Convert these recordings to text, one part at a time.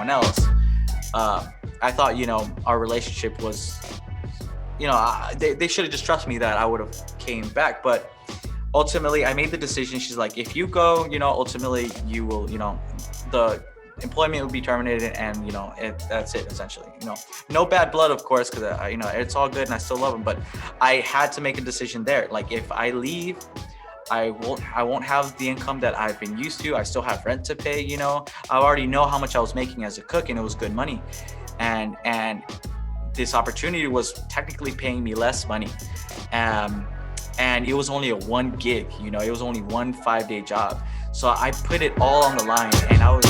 someone else, I thought, our relationship was, they should have just trusted me that I would have came back. But ultimately, I made the decision. She's like, if you go, ultimately you will, the employment will be terminated, and that's it essentially. No bad blood, of course, because it's all good and I still love him. But I had to make a decision there. Like, if I leave, I won't have the income that I've been used to. I still have rent to pay. I already know how much I was making as a cook, and it was good money, and this opportunity was technically paying me less money. And it was only a one gig, it was only 1 5-day job. So I put it all on the line, and I was.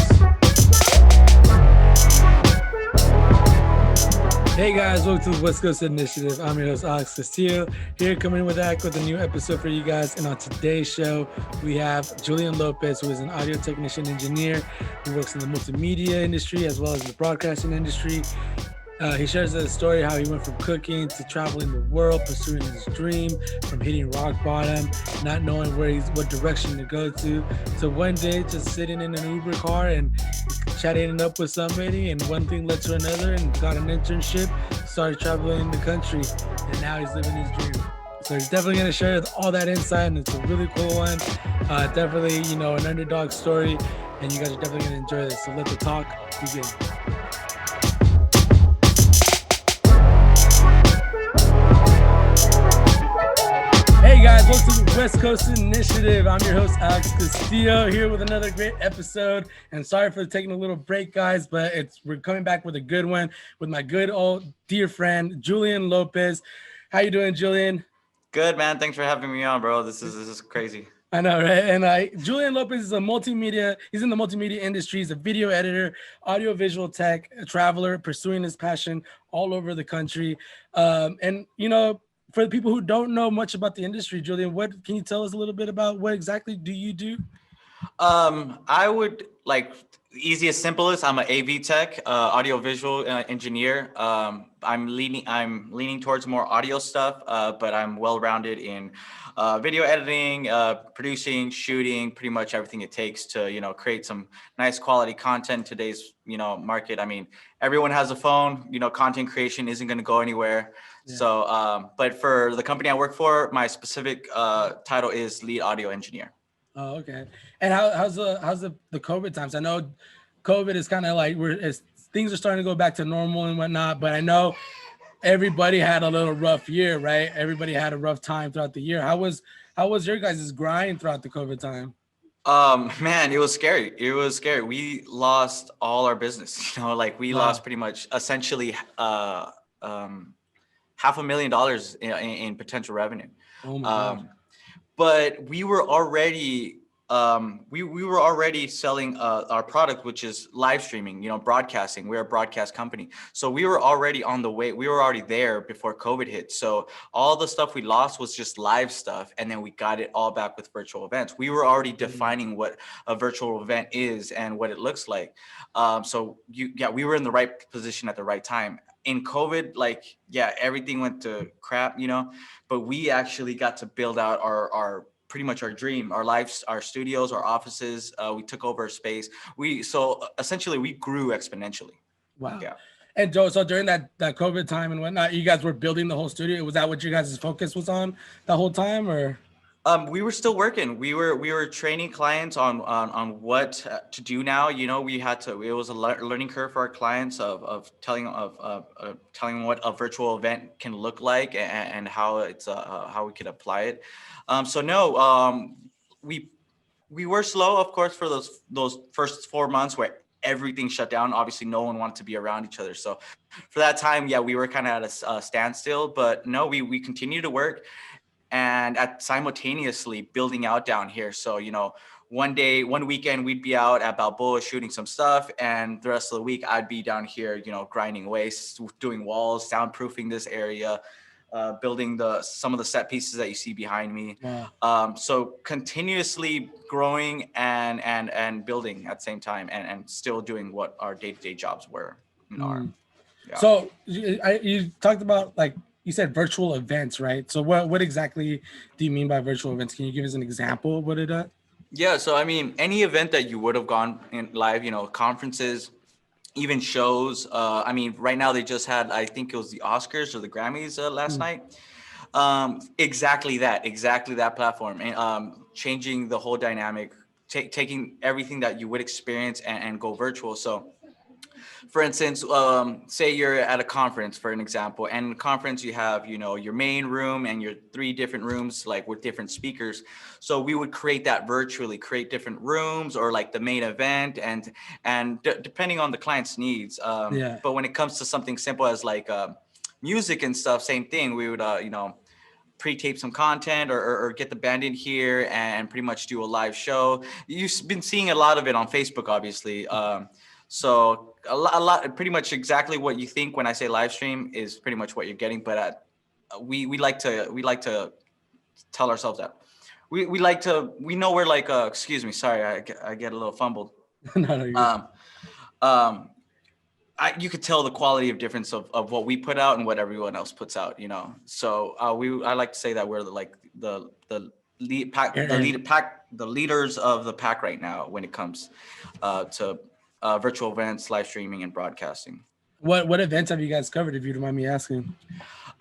Hey guys, welcome to the West Coast Initiative. I'm your host, Alex Castillo, here coming with a new episode for you guys. And on today's show, we have Julian Lopez, who is an audio technician engineer who works in the multimedia industry as well as the broadcasting industry. He shares a story how he went from cooking to traveling the world, pursuing his dream, from hitting rock bottom, not knowing what direction to go to one day just sitting in an Uber car and chatting it up with somebody, and one thing led to another, and got an internship, started traveling the country, and now he's living his dream. So he's definitely going to share all that insight, and it's a really cool one. Definitely, an underdog story, and you guys are definitely going to enjoy this. So let the talk begin. Hey guys, welcome to the West Coast Initiative. I'm your host, Alex Castillo, here with another great episode. And sorry for taking a little break, guys, but we're coming back with a good one with my good old dear friend, Julian Lopez. How you doing, Julian? Good, man. Thanks for having me on, bro. This is crazy. I know, right? And Julian Lopez is he's in the multimedia industry. He's a video editor, audiovisual tech, a traveler, pursuing his passion all over the country. For the people who don't know much about the industry, Julian, what can you tell us a little bit about what exactly do you do? I would easiest, simplest. I'm an AV tech, audiovisual engineer. I'm leaning towards more audio stuff, but I'm well-rounded in video editing, producing, shooting, pretty much everything it takes to create some nice quality content in today's market. I mean, everyone has a phone. Content creation isn't going to go anywhere. Yeah. So, but for the company I work for, my specific title is lead audio engineer. Oh, okay. And how's the COVID times? I know COVID is kind of like things are starting to go back to normal and whatnot, but I know everybody had a little rough year, right? Everybody had a rough time throughout the year. How was your guys' grind throughout the COVID time? Man, it was scary. We lost all our business. We lost pretty much essentially $500,000 in potential revenue. Oh my God. But we were already we were already selling our product, which is live streaming, broadcasting. We're a broadcast company. So we were already on the way. We were already there before COVID hit. So all the stuff we lost was just live stuff. And then we got it all back with virtual events. We were already defining what a virtual event is and what it looks like. We were in the right position at the right time. In COVID, everything went to crap, but we actually got to build out our pretty much our dream, our lives, our studios, our offices. We took over space. So essentially we grew exponentially. Wow. Yeah. And so during that COVID time and whatnot, you guys were building the whole studio. Was that what your guys' focus was on the whole time, or? We were still working. We were training clients on what to do now. We had to. It was a learning curve for our clients of telling them what a virtual event can look like and how it's how we could apply it. We were slow, of course, for those first 4 months where everything shut down. Obviously, no one wanted to be around each other. So for that time, we were kind of at a standstill. But no, we continued to work. And simultaneously building out down here. So, one weekend we'd be out at Balboa shooting some stuff, and the rest of the week I'd be down here, grinding waste, doing walls, soundproofing this area, building some of the set pieces that you see behind me. Wow. So continuously growing and building at the same time, and still doing what our day-to-day jobs were. Yeah. So you talked about you said virtual events, right? So what exactly do you mean by virtual events? Can you give us an example of what it is? Yeah. So, I mean, any event that you would have gone in live, conferences, even shows. I mean, right now they just had, I think it was the Oscars or the Grammys last night. Exactly that platform, and changing the whole dynamic, taking everything that you would experience and go virtual. So for instance, say you're at a conference, for an example, and in the conference you have, your main room and your three different rooms, like with different speakers. So we would create that virtually, create different rooms, or like the main event, and depending on the client's needs. Yeah. But when it comes to something simple as like music and stuff, same thing. We would, pre-tape some content, or get the band in here and pretty much do a live show. You've been seeing a lot of it on Facebook, obviously. So a lot, pretty much exactly what you think when I say live stream is pretty much what you're getting. But we like to tell ourselves that we know we're like, excuse me, sorry, I get a little fumbled. No, you're Um, um, you could tell the quality of difference of what we put out and what everyone else puts out, So I like to say that we're like the lead pack, the leaders of the pack right now when it comes to virtual events, live streaming, and broadcasting. What events have you guys covered, if you don't mind me asking?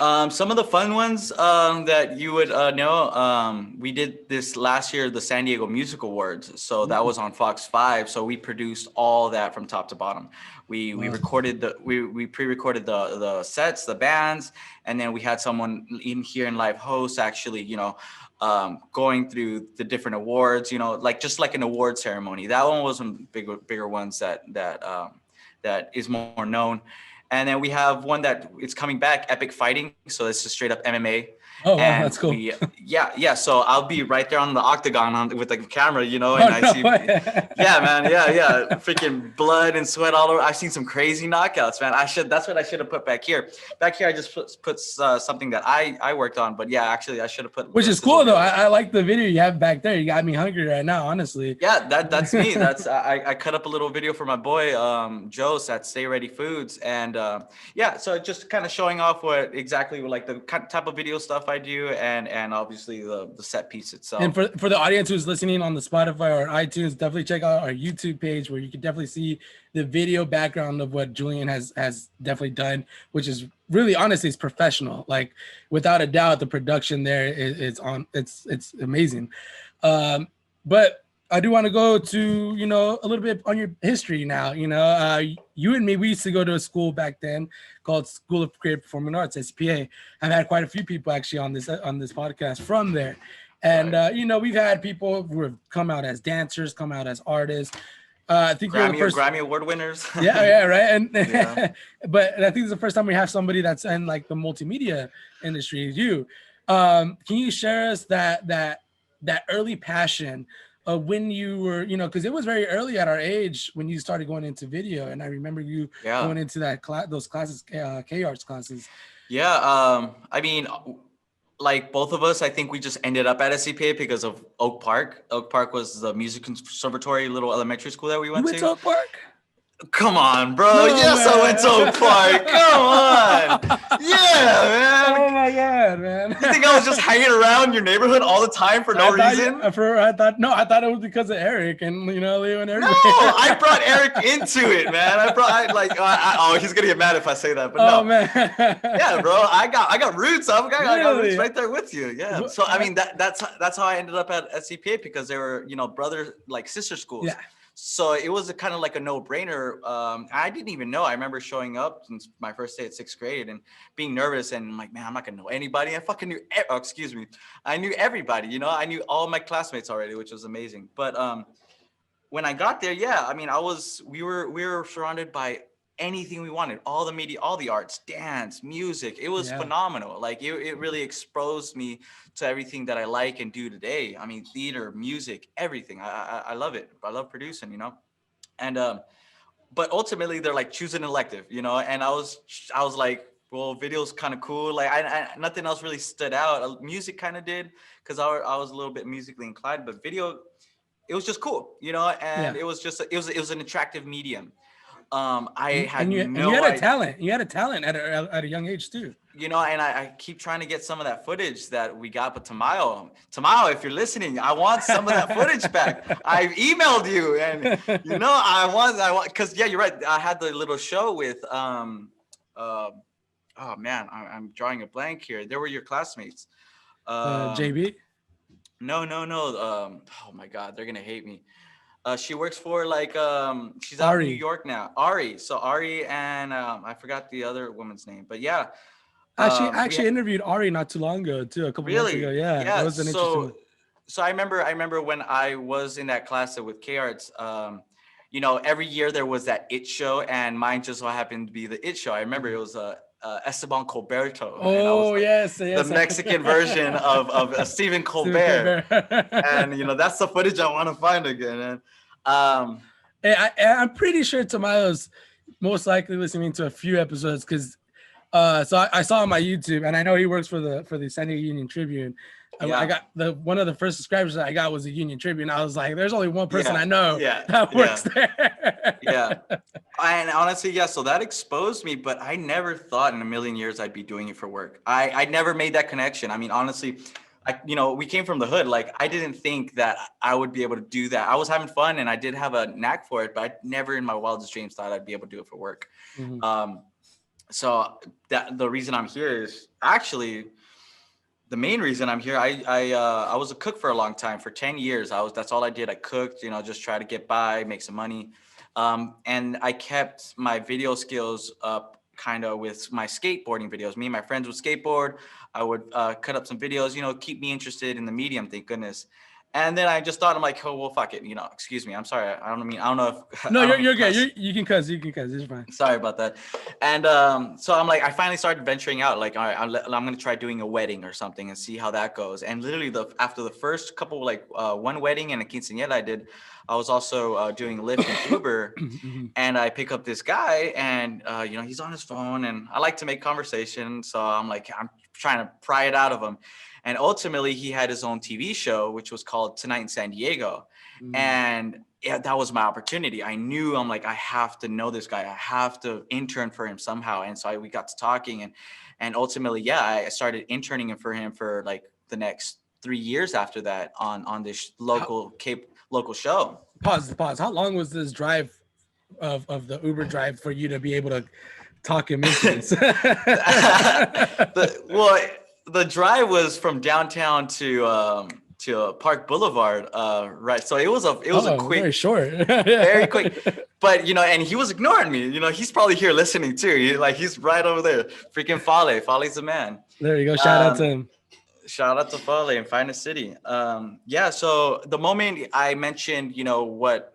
Some of the fun ones that you would know, we did this last year, the San Diego Music Awards. So that was on Fox 5. So we produced all that from top to bottom. We recorded we pre-recorded the sets, the bands, and then we had someone in here in live host actually, going through the different awards, like just like an award ceremony. That one was some bigger ones that is more known. And then we have one that it's coming back, Epic Fighting. So it's just straight up MMA. Oh, wow, And that's cool. yeah. So I'll be right there on the octagon with the camera, and yeah, man, yeah, freaking blood and sweat all over. I've seen some crazy knockouts, man. That's what I should have put back here. Back here, I just put something that I worked on, but yeah, actually, I should have put. Which is cool though. I like the video you have back there. You got me hungry right now, honestly. Yeah, that's me. That's I cut up a little video for my boy Joe at Stay Ready Foods, and yeah, so just kind of showing off what exactly like the type of video stuff I do, and obviously the set piece itself. And for the audience who's listening on the Spotify or iTunes, definitely check out our YouTube page where you can definitely see the video background of what Julian has definitely done, which is really, honestly, it's professional. Like without a doubt, the production there is on. It's amazing. But I do want to go to, a little bit on your history now. You and me, we used to go to a school back then called School of Creative Performing Arts, SPA. I've had quite a few people actually on this podcast from there. And, Right. We've had people who have come out as dancers, come out as artists. I think you're the first Grammy Award winners. yeah, right. And Yeah. but I think it's the first time we have somebody that's in like the multimedia industry. You, can you share us that early passion of when you were, because it was very early at our age when you started going into video, and I remember you going into those classes, K-Arts classes. Yeah, I mean, like both of us, I think we just ended up at SCPA because of Oak Park. Oak Park was the music conservatory, little elementary school that we went to. You went to Oak Park? Come on, bro. No, yes, man. I went to Oak Park. Come on. Yeah, man. Oh my God, man. You think I was just hanging around your neighborhood all the time for no reason? I thought it was because of Eric and Leo and everybody. No, I brought Eric into it, man. He's gonna get mad if I say that, but no. Man. Yeah, bro. I got roots. I got Really? roots right there with you. Yeah. So I mean that's how I ended up at SCPA, because they were brother, like sister schools. Yeah. So it was kind of like a no-brainer. I didn't even know. I remember showing up since my first day at 6th grade and being nervous, and I'm like, man, I'm not gonna know anybody. I fucking knew. I knew everybody. I knew all my classmates already, which was amazing. But when I got there, yeah, I mean, we were surrounded by anything we wanted, all the media, all the arts, dance, music. It was phenomenal. Like it really exposed me to everything that I like and do today. I mean, theater, music, everything. I love it. I love producing, and but ultimately they're like, choose an elective, and I was like, well, video's kind of cool. Like I nothing else really stood out. Music kind of did, because I was a little bit musically inclined, but video, it was just cool, and it was just it was an attractive medium. I had and you no had a idea. talent. You had a talent at a young age too. You know, and I keep trying to get some of that footage that we got, but Tamayo, if you're listening, I want some of that footage back. I emailed you, and you know, I want, because yeah, you're right. I had the little show with, oh man, I'm drawing a blank here. They were your classmates. JB. No. Oh my God, they're gonna hate me. She works for like she's out in New Ari. York now. Ari. So Ari and I forgot the other woman's name, but yeah. I We actually interviewed Ari not too long ago too, a couple months ago. really, Yeah, that yeah. was an interesting one. So I remember when I was in that class with K Arts. You know, every year there was that It show, and mine just so happened to be the It show. I remember it was Esteban Colberto, and I was Oh like yes, the yes. Mexican version of Stephen Colbert. And you know, that's the footage I want to find again. And Hey, I'm pretty sure Tamayo's most likely listening to a few episodes because so I saw him on YouTube, and I know he works for the San Diego Union Tribune. yeah, I got one of the first subscribers that I got was a Union Tribune. I was like, there's only one person I know yeah, that works there. yeah. And honestly, yeah, so that exposed me, but I never thought in a million years I'd be doing it for work. I never made that connection. I mean, honestly, you know, we came from the hood. Like, I didn't think that I would be able to do that. I was having fun and I did have a knack for it, but I never in my wildest dreams thought I'd be able to do it for work. Mhm. So that the reason I'm here is actually the main reason I'm here. I was a cook for a long time, for 10 years. That's all I did. I cooked, you know, just try to get by, make some money. And I kept my video skills up kind of with my skateboarding videos. Me and my friends would skateboard. I would cut up some videos, you know, keep me interested in the medium, thank goodness. And then I just thought, I'm like, oh, well, fuck it. You know, excuse me. I'm sorry. I don't know if No, I don't you're cuss. good. You can cuss. You can cuss. It's fine. Sorry about that. And so I'm like, I finally started venturing out. Like, all right, I'm going to try doing a wedding or something and see how that goes. And literally after the first couple, like one wedding and a quinceañera I did, I was also doing Lyft and Uber. And I pick up this guy and, you know, he's on his phone and I like to make conversation. So I'm like, I'm trying to pry it out of him. And ultimately he had his own TV show, which was called Tonight in San Diego. And yeah, that was my opportunity. I knew, I'm like, I have to know this guy. I have to intern for him somehow. And so we got to talking and ultimately, yeah, I started interning for him for like the next 3 years after that on this local show. Pause. How long was this drive of the Uber drive for you to be able to talk him into this? The drive was from downtown to Park Boulevard, right? So it was a quick, very short, very quick. But you know, and he was ignoring me. You know, he's probably here listening too. He's right over there. Freaking Fale. Fale's the man. There you go. Shout out to him. Shout out to Fale in Finest City. Yeah. So the moment I mentioned, you know, what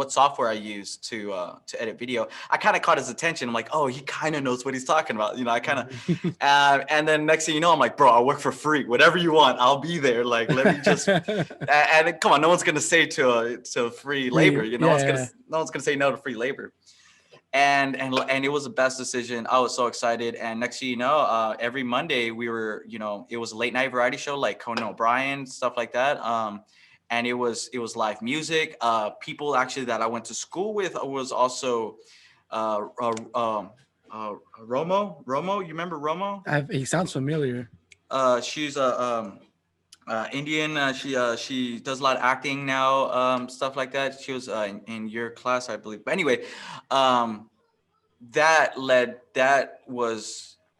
software I use to edit video, I kind of caught his attention. I'm like, oh, he kind of knows what he's talking about. You know, I kind of, and then next thing you know, I'm like, bro, I'll work for free. Whatever you want, I'll be there. Like, let me just, and come on, no one's going to say to free labor. You know, no one's gonna say no to free labor. And it was the best decision. I was so excited. And next thing you know, every Monday we were, you know, it was a late night variety show like Conan O'Brien, stuff like that. And it was live music. People actually that I went to school with was also Romo. You remember Romo? He sounds familiar. She's Indian. She does a lot of acting now, stuff like that. She was in your class, I believe. But anyway, that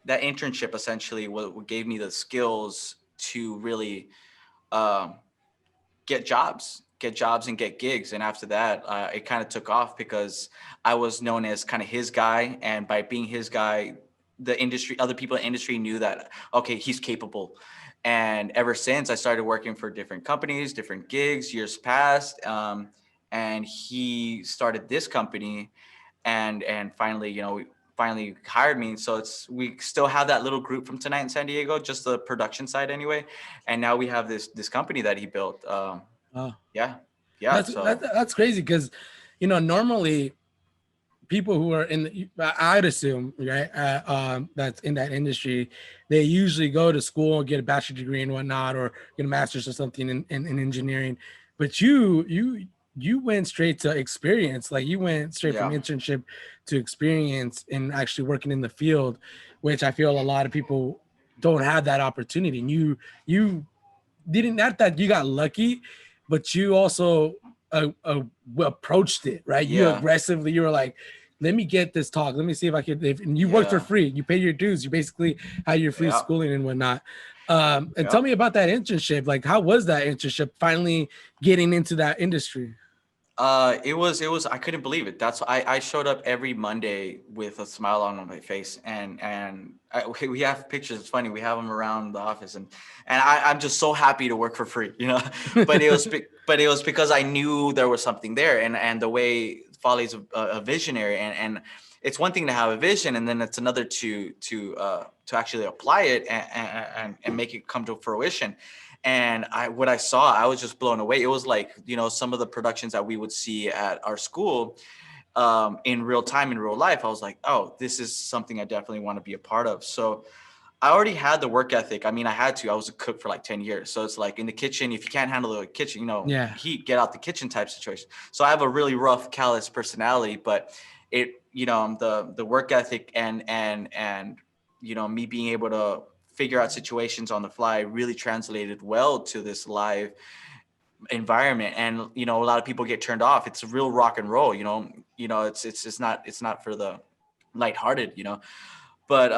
internship essentially what gave me the skills to really get jobs and get gigs. And after that, it kind of took off because I was known as kind of his guy. And by being his guy, other people in the industry knew that, okay, he's capable. And ever since, I started working for different companies, different gigs, years passed. And he started this company and finally, you know, finally hired me. So we still have that little group from Tonight in San Diego, just the production side anyway. And now we have this company that he built. Yeah. That's crazy because, you know, normally people who are I'd assume, right, that's in that industry, they usually go to school, get a bachelor's degree and whatnot, or get a master's or something in engineering. But you you went straight to experience. Like you went straight from Yeah. internship to experience and actually working in the field, which I feel a lot of people don't have that opportunity. And you didn't, not that you got lucky, but you also approached it, right? You Yeah. aggressively, you were like, let me get this talk. Let me see if I could. And you worked for Yeah. free. You pay your dues. You basically had your free Yeah. schooling and whatnot. And Yeah. tell me about that internship. Like, how was that internship? Finally getting into that industry. It was I couldn't believe it. That's I showed up every Monday with a smile on my face, and we have pictures. It's funny, we have them around the office, and I'm just so happy to work for free, you know. But it was because I knew there was something there, and the way Folly's a visionary, and it's one thing to have a vision, and then it's another to actually apply it and make it come to fruition. And what I saw, I was just blown away. It was like, you know, some of the productions that we would see at our school in real time, in real life. I was like, oh, this is something I definitely want to be a part of. So I already had the work ethic. I mean, I had to. I was a cook for like 10 years. So it's like in the kitchen, if you can't handle the kitchen, you know, Yeah. heat, get out the kitchen type situation. So I have a really rough, callous personality, but you know, the work ethic and you know, me being able to figure out situations on the fly really translated well to this live environment. And you know, a lot of people get turned off. It's a real rock and roll, you know, it's not for the lighthearted, you know. But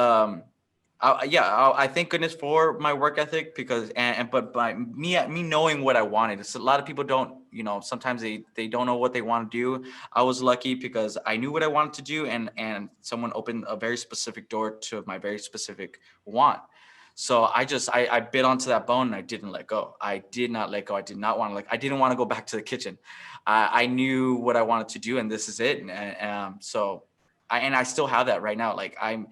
I thank goodness for my work ethic, because but by me knowing what I wanted. It's, a lot of people don't, you know, sometimes they don't know what they want to do. I was lucky because I knew what I wanted to do, and someone opened a very specific door to my very specific want. So I bit onto that bone, and I didn't let go. I did not let go. I did not want to, I didn't want to go back to the kitchen. I knew what I wanted to do, and this is it. So I still have that right now. Like I'm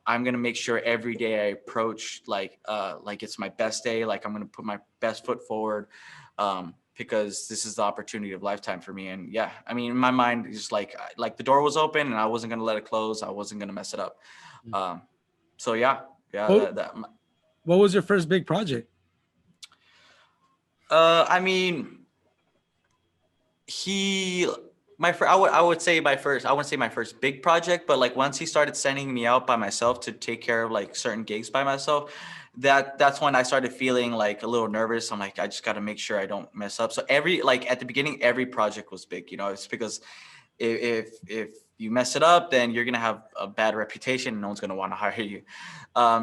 gonna make sure every day I approach like it's my best day. Like I'm gonna put my best foot forward, because this is the opportunity of lifetime for me. And yeah, I mean, in my mind, it's just like the door was open, and I wasn't gonna let it close. I wasn't gonna mess it up. Um, so yeah, yeah. What What was your first big project? I mean, he I would say my first, I wouldn't say my first big project, but like once he started sending me out by myself to take care of like certain gigs by myself, that's when I started feeling like a little nervous. I'm like, I just got to make sure I don't mess up. So every, like at the beginning, every project was big, you know. It's because if you mess it up, then you're gonna have a bad reputation, and no one's gonna want to hire you.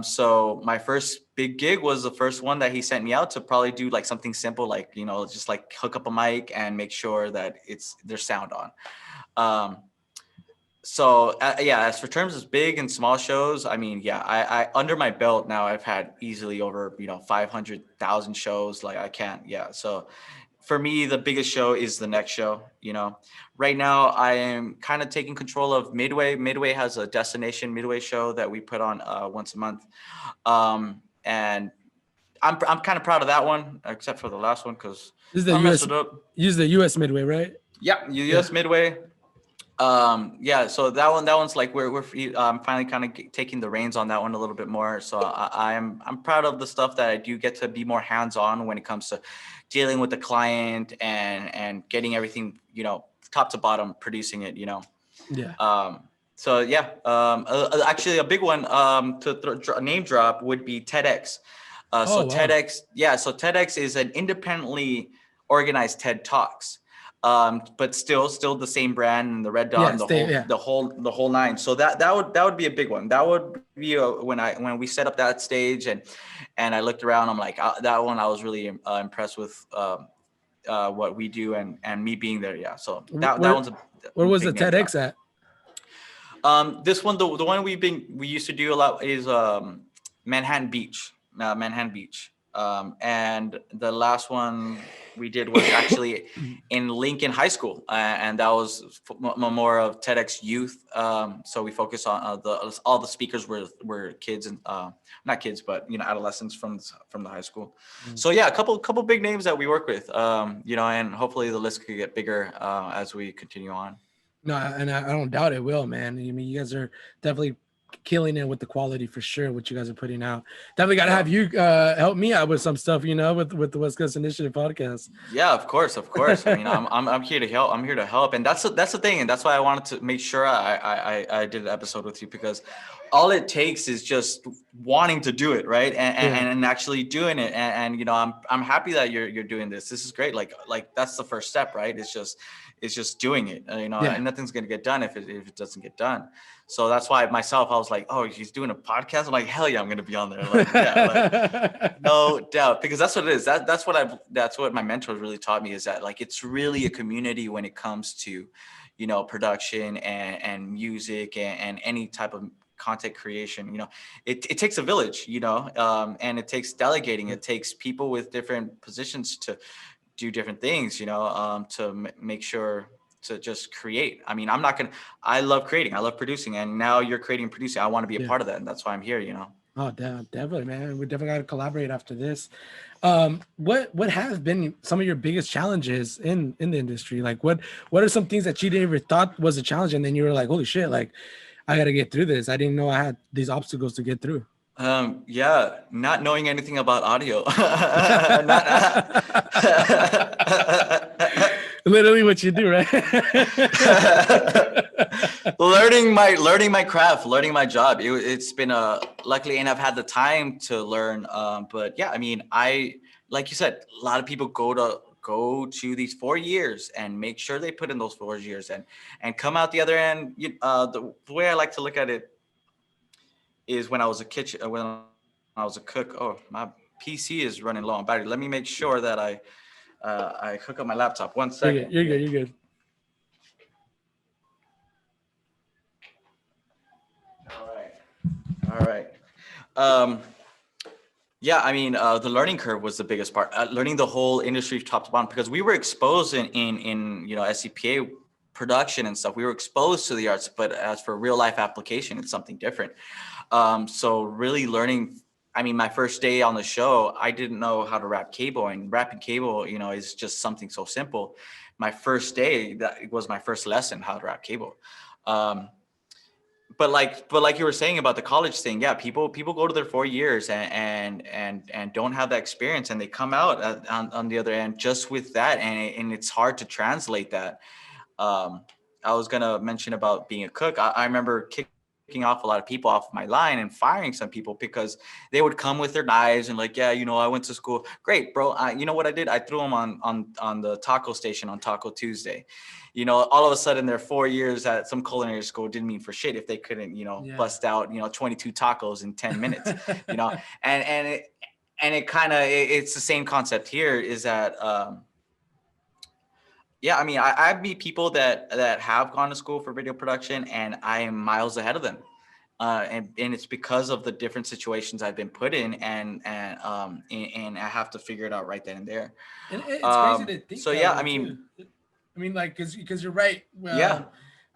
So my first big gig was the first one that he sent me out to probably do like something simple, like, you know, just like hook up a mic and make sure that there's sound on. Um, yeah, as for terms of big and small shows, I mean, yeah, I under my belt now, I've had easily over, you know, 500,000 shows. Like I can't, yeah. So for me, the biggest show is the next show. You know, right now I am kind of taking control of Midway. Midway has a destination Midway show that we put on once a month, and I'm kind of proud of that one, except for the last one, because This is the I messed US. it up. Use the US Midway, right? Yeah, US Midway. Yeah, so that one's like we're finally kind of taking the reins on that one a little bit more. So I'm proud of the stuff that I do get to be more hands-on when it comes to dealing with the client and getting everything, you know, top to bottom, producing it, you know. Yeah. So yeah, actually a big one to name drop would be TEDx. So Oh wow. TEDx, yeah, so TEDx is an independently organized TED Talks, but still the same brand and the red dot Yeah. and Stay. Yeah. the whole nine. So that would be a big one. That would be when we set up that stage, and I looked around, I'm like, that one I was really impressed with what we do, and me being there. Yeah, so that Where one's a Where was the big name drop. TEDx at? This one, the one we used to do a lot is Manhattan Beach, Manhattan Beach. And the last one we did was actually in Lincoln High School, and that was more of TEDx Youth. So we focus on all the speakers were kids, and not kids, but, you know, adolescents from the high school. So yeah, a couple big names that we work with, you know, and hopefully the list could get bigger as we continue on. No, and I don't doubt it will, man. I mean, you guys are definitely killing it with the quality for sure. What you guys are putting out. Definitely got to have you help me out with some stuff, with the West Coast Initiative podcast. Yeah, of course, of course. I mean, I'm here to help. I'm here to help, and that's the thing, and that's why I wanted to make sure I did an episode with you, because all it takes is just wanting to do it, right, and actually doing it, and I'm happy that you're doing this. This is great. Like that's the first step, right? It's just doing it. And nothing's gonna get done if it doesn't get done. So that's why myself, I was like, oh, he's doing a podcast. I'm like, hell yeah, I'm gonna be on there. Like, no doubt, because that's what it is. That's what my mentors really taught me, is that like it's really a community when it comes to, production and music and any type of content creation. It takes a village, and it takes delegating. It takes people with different positions to do different things, to make sure to just create. I mean, I love creating, I love producing, and now you're creating and producing. I want to be a part of that, and that's why I'm here. Oh, definitely, man. We definitely got to collaborate after this. What have been some of your biggest challenges in the industry? Like, what are some things that you didn't ever thought was a challenge, and then you were like, holy shit, like I got to get through this. I didn't know I had these obstacles to get through. Not knowing anything about audio. Literally what you do, right? learning my craft, learning my job. It's been luckily, and I've had the time to learn. But yeah, I mean, like you said, a lot of people go to these 4 years and make sure they put in those 4 years and come out the other end. The way I like to look at it is when I was a cook. Oh, my PC is running low on battery. Let me make sure that I hook up my laptop. 1 second. You're good. All right. Yeah, I mean, the learning curve was the biggest part. Learning the whole industry top to bottom, because we were exposed in SCPA production and stuff. We were exposed to the arts, but as for real life application, it's something different. So really learning. I mean, my first day on the show, I didn't know how to wrap cable, and wrapping cable, is just something so simple. My first day, that was my first lesson, how to wrap cable. But like you were saying about the college thing, yeah, people go to their 4 years and don't have that experience, and they come out on the other end just with that, and it's hard to translate that. I was gonna mention about being a cook. I remember kicking off a lot of people off my line and firing some people because they would come with their knives and like, yeah, I went to school. Great, bro. You know what I did? I threw them on the taco station on Taco Tuesday. All of a sudden their 4 years at some culinary school didn't mean for shit if they couldn't, bust out, 22 tacos in 10 minutes, and it's the same concept here, is that, yeah, I mean, I meet people that have gone to school for video production, and I am miles ahead of them, and it's because of the different situations I've been put in, and I have to figure it out right then and there. And it's crazy to think. So yeah, I mean, like, because you're right. Yeah.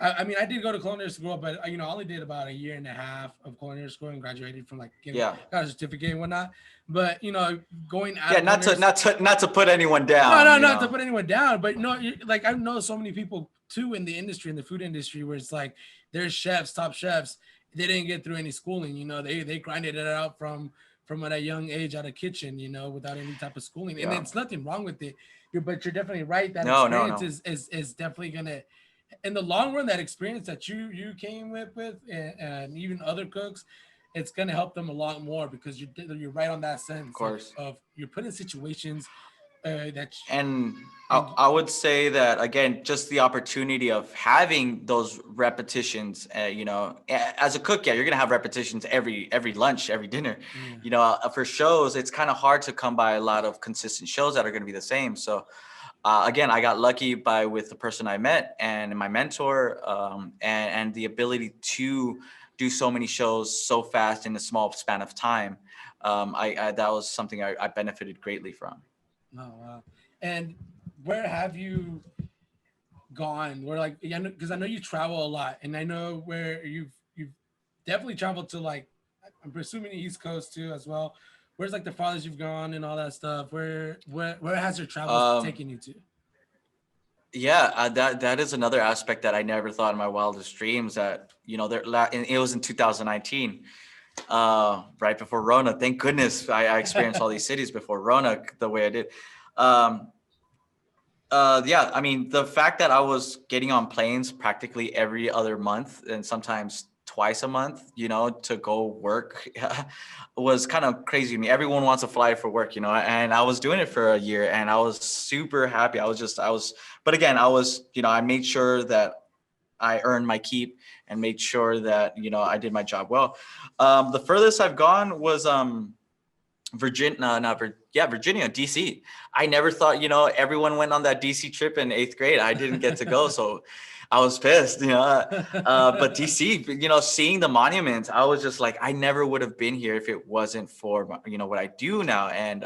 I mean, I did go to culinary school, but I only did about a year and a half of culinary school and graduated from got a certificate and whatnot. But going out. Yeah, not to put anyone down. No, not to put anyone down. But like, I know so many people too in the industry, in the food industry, where it's like there's chefs, top chefs. They didn't get through any schooling. They grinded it out from at a young age out of kitchen. Without any type of schooling, and there's nothing wrong with it. But you're definitely right. That experience is definitely gonna, in the long run, that experience that you came with and even other cooks, it's gonna help them a lot more, because you're right on that sense. Of course. Of you're put in situations I would say that, again, just the opportunity of having those repetitions, as a cook, yeah, you're going to have repetitions every lunch, every dinner. For shows, it's kind of hard to come by a lot of consistent shows that are going to be the same. So again, I got lucky with the person I met and my mentor, and the ability to do so many shows so fast in a small span of time. That was something I benefited greatly from. Oh, wow. And where have you gone? Where, because I know you travel a lot, and I know where you've definitely traveled to, I'm presuming the East Coast too as well. Where's the farthest you've gone and all that stuff? Where has your travel taken you to? Yeah, that is another aspect that I never thought in my wildest dreams that, and it was in 2019, right before Rona. Thank goodness I experienced all these cities before Rona the way I did. Um, yeah, I mean, the fact that I was getting on planes practically every other month and sometimes twice a month, to go work was kind of crazy to me. Everyone wants to fly for work, and I was doing it for a year and I was super happy. But again, I made sure that I earned my keep and made sure that, I did my job well. The furthest I've gone was, Virginia, no, not Vir- yeah, Virginia, DC. I never thought, everyone went on that DC trip in 8th grade. I didn't get to go, so I was pissed, But DC, seeing the monuments, I was just like, I never would have been here if it wasn't for, what I do now. And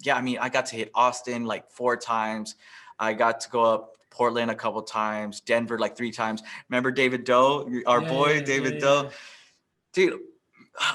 yeah, I mean, I got to hit Austin like 4 times. I got to go up Portland a couple times, Denver like 3 times. Remember David Doe, our boy David Doe, dude.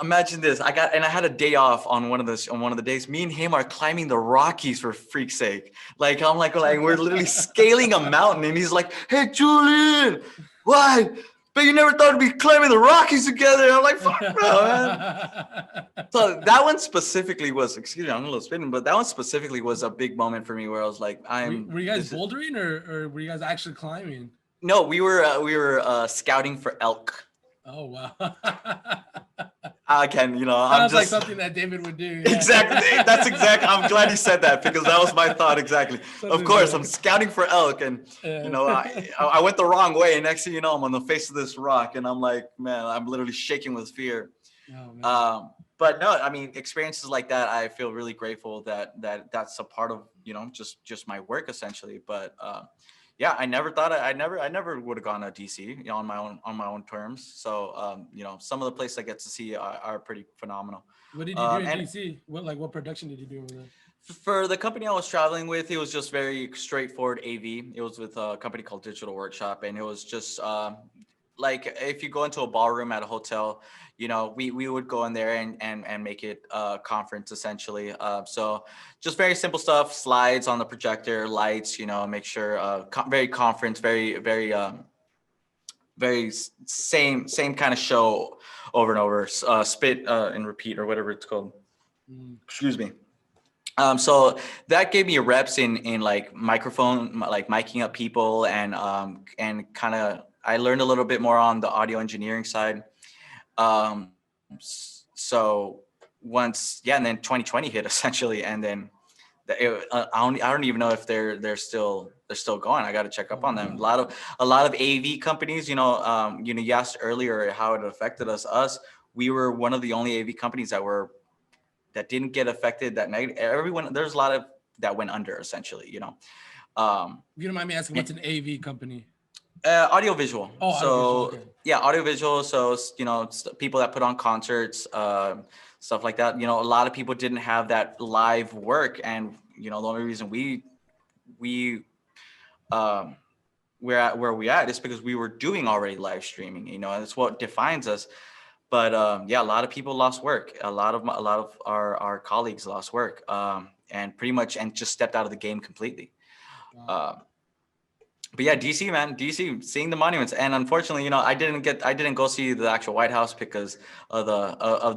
Imagine this. I had a day off on one of the days. Me and him are climbing the Rockies for freak's sake. Like I'm like we're literally scaling a mountain, and he's like, "Hey, Julian, why? But you never thought we'd be climbing the Rockies together." I'm like, "Fuck no, man." So that one specifically was, excuse me, I'm a little spinning, but that one specifically was a big moment for me where I was like, Were you guys bouldering or were you guys actually climbing? No, we were scouting for elk. Oh wow. Again, Sounds like something that David would do. Yeah. Exactly. That's exactly. I'm glad you said that because that was my thought exactly. Of course, I'm scouting for elk, and I went the wrong way. And next thing you know, I'm on the face of this rock, and I'm like, man, I'm literally shaking with fear. Oh, but no, I mean, experiences like that, I feel really grateful that's a part of just my work essentially. But yeah, I never thought I never would have gone to DC, on my own terms. So some of the places I get to see are pretty phenomenal. What did you do in DC? What production did you do over there? For the company I was traveling with, it was just very straightforward AV. It was with a company called Digital Workshop, and it was just like if you go into a ballroom at a hotel, we would go in there and make it a conference essentially. So just very simple stuff, slides on the projector, lights, make sure very conference, very, very, very same kind of show over and over, spit and repeat or whatever it's called. Excuse me. So that gave me reps in like microphone, like miking up people and kind of, I learned a little bit more on the audio engineering side. So once, and then 2020 hit essentially, and then I don't even know if they're still going. I got to check up on them. A lot of AV companies, you asked earlier how it affected us. We were one of the only AV companies that didn't get affected that negative. There's a lot of that went under essentially, If you don't mind me asking, what's an AV company? Audiovisual. Oh, so audiovisual, okay. Yeah, audiovisual. So people that put on concerts, stuff like that. A lot of people didn't have that live work, and the only reason we're at where we at is because we were doing already live streaming. And it's what defines us. But yeah, a lot of people lost work. A lot of our colleagues lost work, and pretty much just stepped out of the game completely. Wow. But yeah, DC, man, DC, seeing the monuments, and unfortunately, I didn't go see the actual White House because of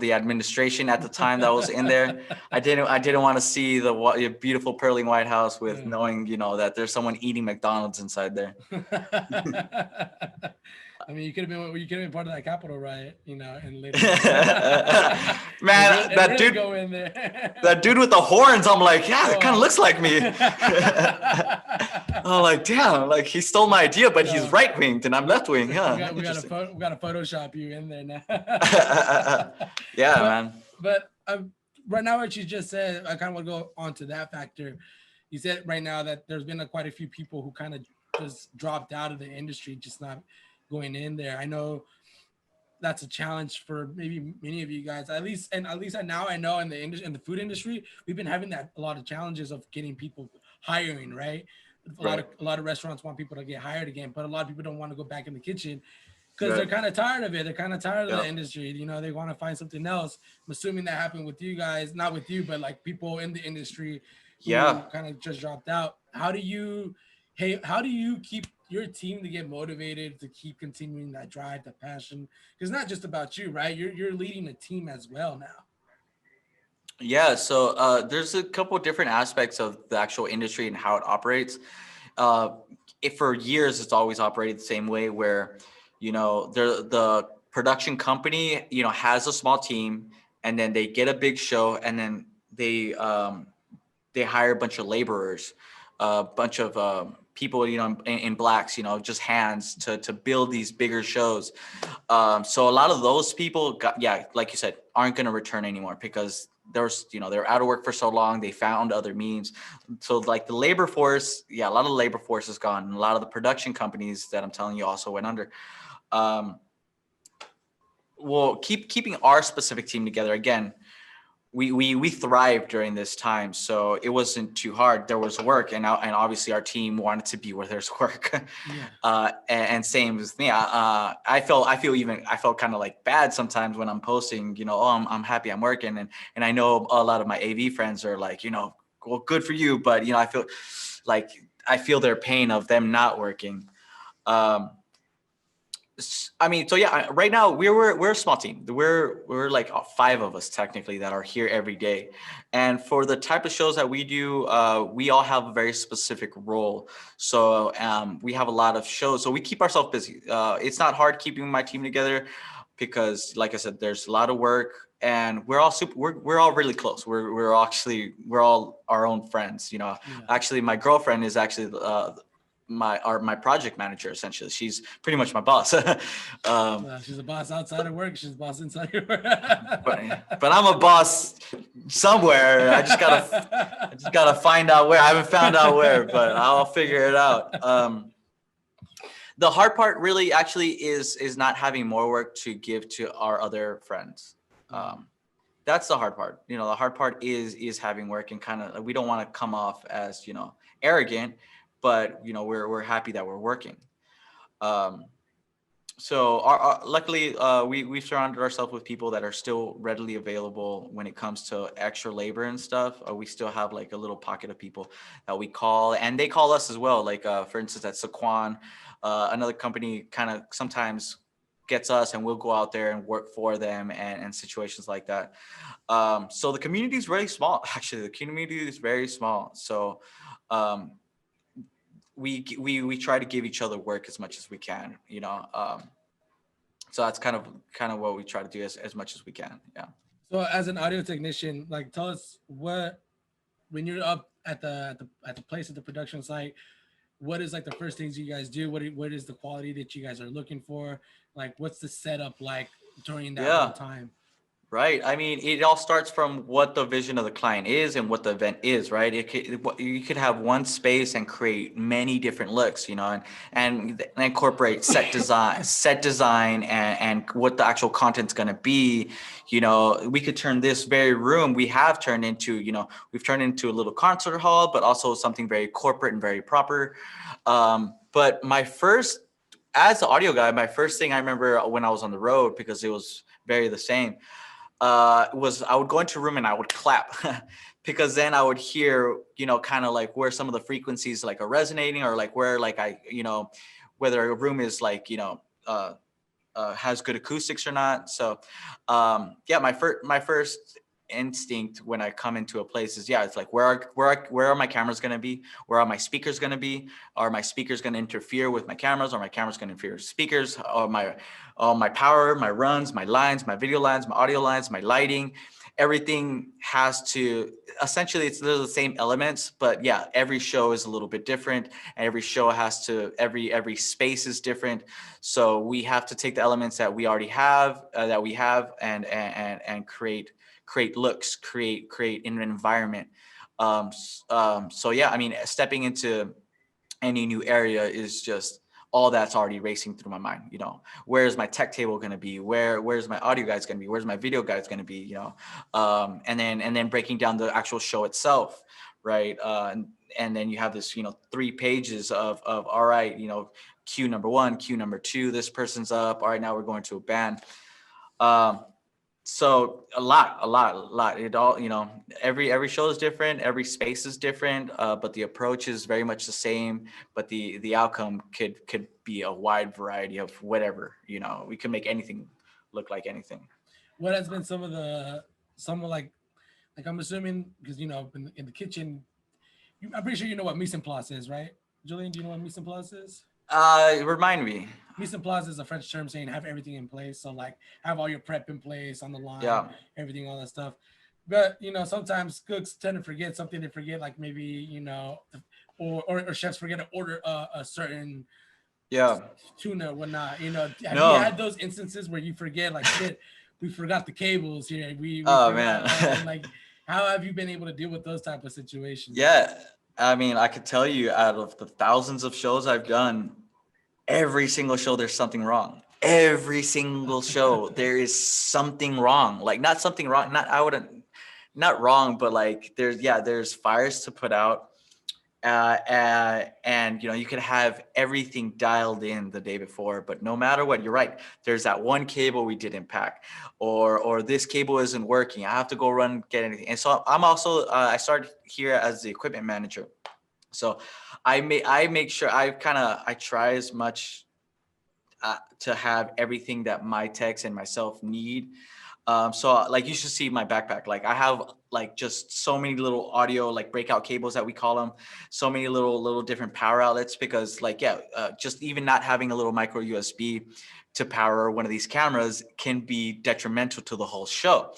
the administration at the time that was in there. I didn't want to see the beautiful purling White House with knowing that there's someone eating McDonald's inside there. I mean, you could have been part of that Capitol riot, and later. Man, that dude go in there. That dude with the horns, I'm like, yeah, it kind of looks like me. I'm like, damn, like he stole my idea, but he's right winged and I'm left wing. Yeah, we got to Photoshop you in there now. Yeah, man. But right now, what you just said, I kind of want to go on to that factor. You said right now that there's been quite a few people who kind of just dropped out of the industry, just not going in there. I know that's a challenge for maybe many of you guys, at least now I know in the food industry, we've been having a lot of challenges of getting people hiring, right? A lot of restaurants want people to get hired again, but a lot of people don't want to go back in the kitchen because they're kind of tired of it. They're kind of tired of the industry. They want to find something else. I'm assuming that happened with you guys, not with you, but like people in the industry who kind of just dropped out. How do you Hey, how do you keep your team to get motivated to keep continuing that drive, that passion? Because it's not just about you, right? You're leading a team as well now. Yeah, so there's a couple different aspects of the actual industry and how it operates. Uh, if for years it's always operated the same way, where the production company has a small team, and then they get a big show, and then they hire a bunch of laborers, a bunch of people in blacks, just hands to build these bigger shows. So a lot of those people like you said, aren't going to return anymore because they're out of work for so long. They found other means. So like the labor force, a lot of the labor force is gone. And a lot of the production companies that I'm telling you also went under. Um, well, keeping our specific team together again. We thrived during this time, so it wasn't too hard. There was work, and obviously our team wanted to be where there's work. Yeah. And same with me. I felt kind of like bad sometimes when I'm posting. Oh, I'm happy I'm working, and I know a lot of my AV friends are like, well, good for you, but I feel their pain of them not working. Um, I mean, so yeah, right now we're a small team. We're like five of us technically that are here every day, and for the type of shows that we do, we all have a very specific role. So we have a lot of shows, so we keep ourselves busy. It's not hard keeping my team together because, like I said, there's a lot of work, and we're all really close. We're all our own friends. Yeah. Actually, my girlfriend is actually my project manager. Essentially, she's pretty much my boss. Well, she's a boss outside of work. She's a boss inside of work. but I'm a boss somewhere. I just gotta find out where. I haven't found out where, but I'll figure it out. The hard part really actually is not having more work to give to our other friends. That's the hard part. The hard part is having work, and kind of we don't want to come off as arrogant, but we're happy that we're working. Um, so luckily we've surrounded ourselves with people that are still readily available when it comes to extra labor and stuff. We still have like a little pocket of people that we call, and they call us as well. Like for instance, at Saquon, another company kind of sometimes gets us, and we'll go out there and work for them, and situations like that. So the community is very small. Actually, the community is very small. So um, we try to give each other work as much as we can. So that's kind of what we try to do as much as we can. Yeah. So, as an audio technician, like, tell us what when you're up at the place at the production site, what is like the first things you guys do? What is the quality that you guys are looking for? Like, what's the setup like during that whole Yeah. time? Right. I mean, it all starts from what the vision of the client is and what the event is, right? You could have one space and create many different looks, and incorporate set design, and what the actual content's going to be. We could turn this very room we've turned into a little concert hall, but also something very corporate and very proper. But as the audio guy, my first thing I remember when I was on the road, because it was very the same, was I would go into a room and I would clap because then I would hear, kind of like where some of the frequencies like are resonating, or like where like whether a room is like, has good acoustics or not. So, yeah, my first instinct when I come into a place is, it's like where are my cameras going to be? Where are my speakers going to be? Are my speakers going to interfere with my cameras? Are my cameras going to interfere with speakers? Or my power, my runs, my lines, my video lines, my audio lines, my lighting, everything has to, essentially they're the same elements, but yeah, every show is a little bit different, and every show every space is different. So we have to take the elements that we already have, and create looks, create an environment. So yeah, I mean, stepping into any new area is just all that's already racing through my mind. Where's my tech table going to be? Where's my audio guys going to be? Where's my video guys going to be? And then breaking down the actual show itself, right? And then you have this 3 pages of all right, cue number 1, cue number 2, this person's up, all right, now we're going to a band. So a lot. It all, every show is different, every space is different, but the approach is very much the same. But the outcome could be a wide variety of whatever. We can make anything look like anything. What has been some of like I'm assuming because in the kitchen, I'm pretty sure you know what mise en place is, right? Julian, do you know what mise en place is? Remind me. Mise en place is a French term saying have everything in place. So like have all your prep in place on the line, Yeah. everything, all that stuff. But sometimes cooks tend to forget something. They forget like maybe or chefs forget to order a certain Yeah. tuna or whatnot. Have you No. had those instances where you forget like shit? We forgot the cables here. We Oh forgot man. and like how have you been able to deal with those type of situations? Yeah. I mean, I could tell you out of the thousands of shows I've done, every single show there's something wrong. Every single show there is something wrong. Like not something wrong, not I wouldn't not wrong, but like there's fires to put out. And you could have everything dialed in the day before, but no matter what, you're right, there's that one cable we didn't pack, or this cable isn't working, I have to go run get anything. And so I'm also I started here as the equipment manager. So I make sure I try as much to have everything that my techs and myself need. So like you should see my backpack. Like I have like just so many little audio like breakout cables that we call them, so many little different power outlets because like just even not having a little micro USB to power one of these cameras can be detrimental to the whole show.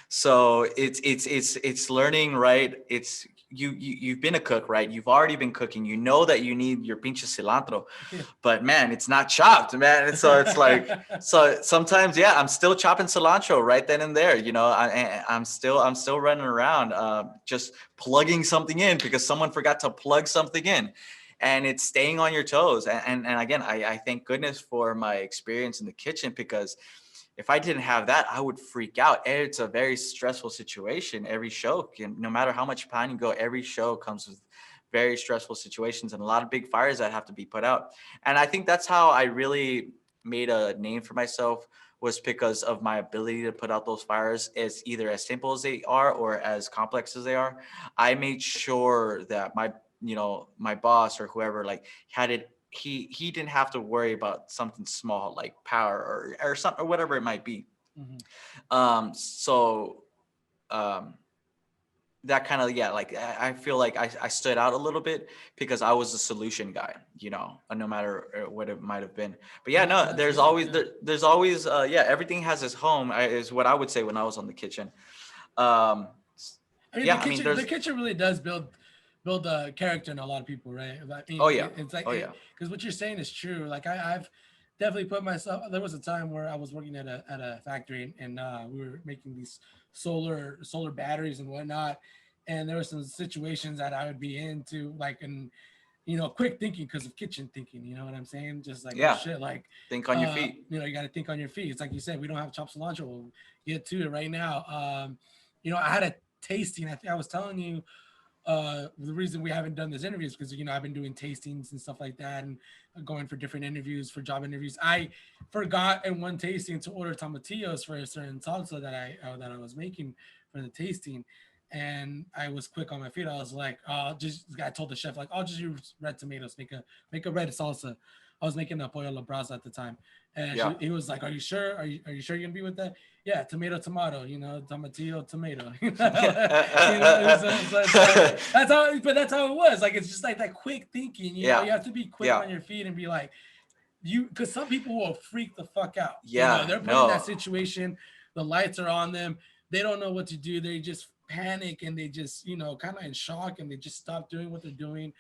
So it's learning, right? It's you've been a cook, right? You've already been cooking. You know that you need your pinche cilantro, but man, it's not chopped, man. And so it's like, so sometimes, yeah, I'm still chopping cilantro right then and there. I'm still running around, just plugging something in because someone forgot to plug something in, and it's staying on your toes. And again, I thank goodness for my experience in the kitchen because if I didn't have that, I would freak out. It's a very stressful situation. Every show no matter how much plan you go, every show comes with very stressful situations and a lot of big fires that have to be put out. And I think that's how I really made a name for myself, was because of my ability to put out those fires, as either as simple as they are or as complex as they are. I made sure that my boss or whoever like had it, he didn't have to worry about something small like power or something or whatever it might be. Mhm. So um that kind of, yeah, like I feel like I stood out a little bit because I was the solution guy, no matter what it might have been. But yeah, no, That's there's good. always Yeah. there's always yeah, everything has its home, is what I would say when I was on the kitchen. um I mean, yeah, I mean, the there's, kitchen really does build a character in a lot of people, right? I oh mean, yeah, it's like oh yeah, because what you're saying is true. Like I've definitely put myself. There was a time where I was working at a factory and we were making these solar batteries and whatnot, and there were some situations that I would be into, like and quick thinking because of kitchen thinking. You know what I'm saying? Just like oh yeah, shit, like think on your feet. you got to think on your feet. It's like you said, we don't have chopped cilantro. We'll get to it right now. I had a tasting. I think I was telling you the reason we haven't done this interview is because I've been doing tastings and stuff like that and going for different interviews for job interviews. I forgot in one tasting to order tomatillos for a certain salsa that I was making for the tasting, and I was quick on my feet. I was like, I told the chef like, I'll just use red tomatoes, make a red salsa. I was making a pollo a la brasa at the time, and Yeah. he was like, "Are you sure? Are you sure you're gonna be with that?" Yeah, tomato, tomatillo, tomato. That's how. But that's how it was. Like it's just like that quick thinking. Yeah, You have to be quick yeah, on your feet and be like, because some people will freak the fuck out. yeah, They're put in that no, situation. The lights are on them. They don't know what to do. They just panic and they just kind of in shock and they just stop doing what they're doing,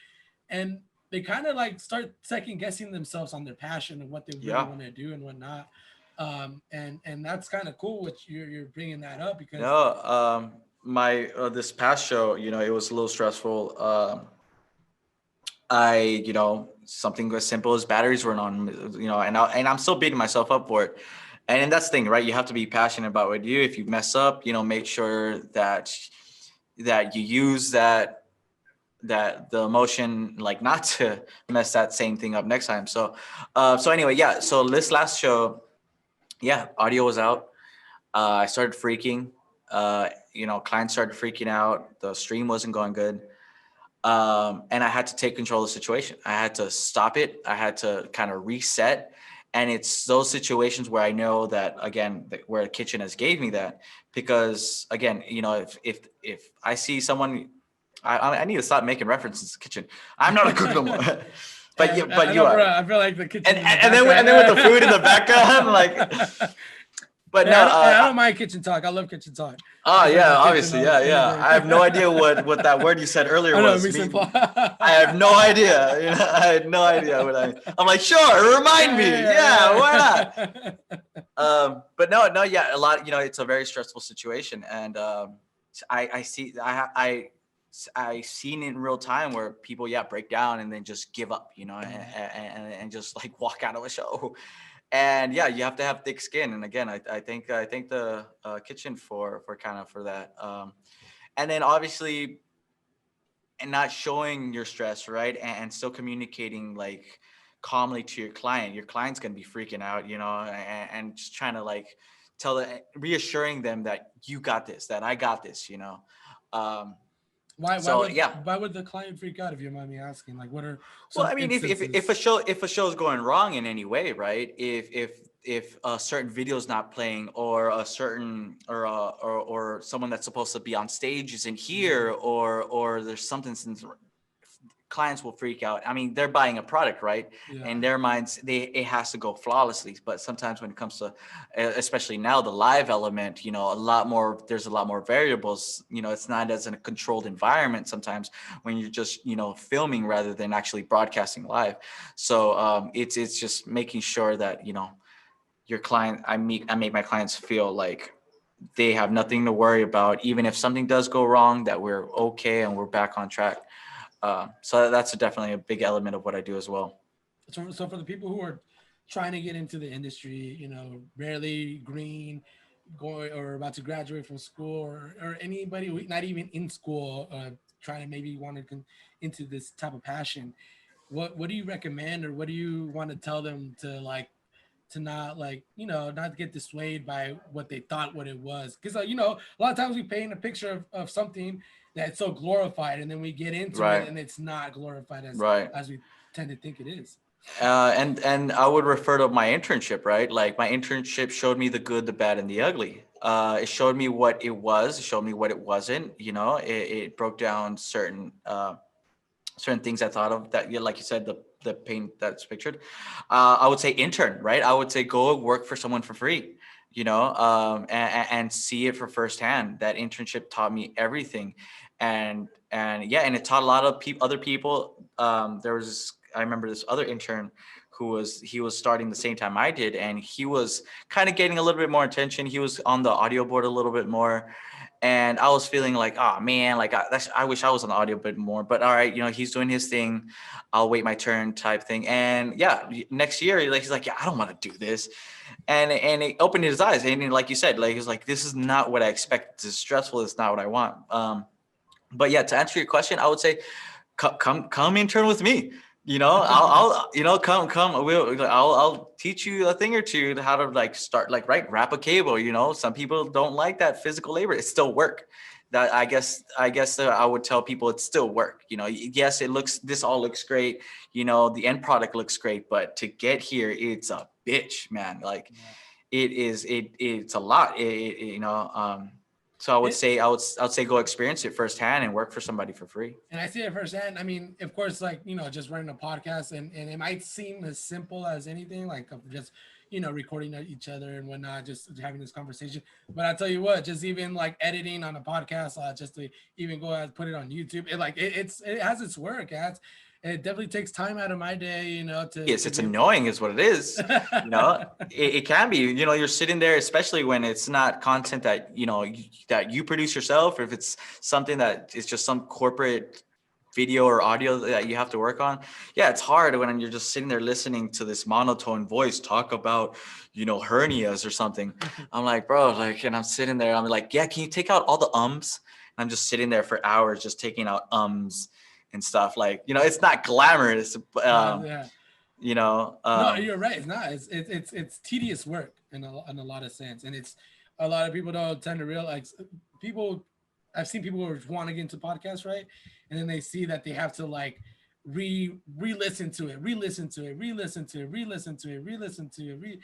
and they kind of like start second guessing themselves on their passion and what they really yeah. want to do and whatnot. And that's kind of cool what you're bringing that up because No, my this past show, it was a little stressful. Something as simple as batteries weren't on, and I'm still beating myself up for it. And that's the thing, right? You have to be passionate about what you do. If you mess up, make sure that you use that the emotion, like not to mess that same thing up next time. So anyway, yeah. So this last show, yeah, audio was out. I started freaking. Clients started freaking out. The stream wasn't going good. And I had to take control of the situation. I had to stop it. I had to kind of reset. And it's those situations where I know that, again, where the kitchen has gave me that, because again, if I see someone, I need to stop making references to the kitchen. I'm not a cook no more. But I you know, bro, are. I feel like the kitchen in the And then with the food in the background, like. But Hey, no, I don't mind kitchen talk. I love kitchen talk. oh Talk about yeah, the kitchen obviously, yeah, any yeah. day. I have no idea what that word you said earlier I know, was. mise en place. I have no idea. I had no idea what I'm like. Sure, remind me. Yeah, why not? But no, no, yeah, a lot. It's a very stressful situation, and I see, I seen in real time where people, yeah, break down and then just give up, and just like walk out of a show. And yeah, you have to have thick skin. And again, I think the kitchen for kind of for that. And then obviously, and not showing your stress, right, and still communicating like calmly to your client. Your client's gonna be freaking out, and just trying to like reassuring them that you got this, that I got this. Um, Why so yeah. why would the client freak out, if you mind me asking? Like, what are Well, some I mean, if instances? a show is going wrong in any way, right? If a certain video is not playing, or a certain or someone that's supposed to be on stage isn't here, or there's something, since clients will freak out. I mean, they're buying a product, right? Yeah. In their minds, it has to go flawlessly. But sometimes when it comes to, especially now, the live element, there's a lot more variables. It's not as in a controlled environment sometimes when you're just, filming rather than actually broadcasting live. So it's just making sure that, your client, I make my clients feel like they have nothing to worry about, even if something does go wrong, that we're okay and we're back on track. So that's definitely a big element of what I do as well. So for the people who are trying to get into the industry, barely green, going or about to graduate from school, or anybody who not even in school, trying to maybe want to into this type of passion, what do you recommend, or what do you want to tell them to like, to not like, not get dissuaded by what they thought what it was? Because a lot of times we paint a picture of something that's so glorified, and then we get into it Right. and it's not glorified Right. as we tend to think it is. And I would refer to my internship, right? Like, my internship showed me the good, the bad, and the ugly. It showed me what it was. It showed me what it wasn't. It broke down certain things I thought of that, yeah, like you said, the paint that's pictured. I would say intern, right? I would say go work for someone for free, and see it for firsthand. That internship taught me everything, and yeah, and it taught a lot of other people. There was I remember this other intern he was starting the same time I did, and he was kind of getting a little bit more attention. He was on the audio board a little bit more, and I was feeling like, oh man, like I wish I was on the audio bit more. But all right, he's doing his thing. I'll wait my turn, type thing. And yeah, next year, like he's like, yeah, I don't want to do this, and it opened his eyes. And like you said, like he's like, this is not what I expected. This is stressful. It's not what I want. But yeah, to answer your question, I would say, come intern with me. I'll I'll teach you a thing or two to how to like start, like, right, wrap a cable. Some people don't like that physical labor. It's still work. That I guess I would tell people it's still work. Yes, this all looks great. The end product looks great, but to get here, it's a bitch, man. Like, Yeah. it's a lot. So I would say go experience it firsthand and work for somebody for free. And I see it firsthand. I mean, of course, like, just running a podcast, and it might seem as simple as anything, like just, recording each other and whatnot, just having this conversation. But I tell you what, just even like editing on a podcast, just to even go and put it on YouTube, it has its work. It definitely takes time out of my day, Yes, to it's be. annoying is what it is. It can be. You're sitting there, especially when it's not content that that you produce yourself, or if it's something that is just some corporate video or audio that you have to work on. Yeah, it's hard when you're just sitting there listening to this monotone voice talk about hernias or something. I'm like, bro, like, and I'm sitting there, I'm like, yeah, can you take out all the ums? And I'm just sitting there for hours just taking out ums and stuff. Like, it's not glamorous. Yeah. you know No, um you're right. It's not. It's tedious work in a lot of sense, and it's a lot of people don't tend to realize people. I've seen people who want to get into podcasts, right? And then they see that they have to like re-listen to it, re-listen to it, re-listen to it, re-listen to it, re-listen to it,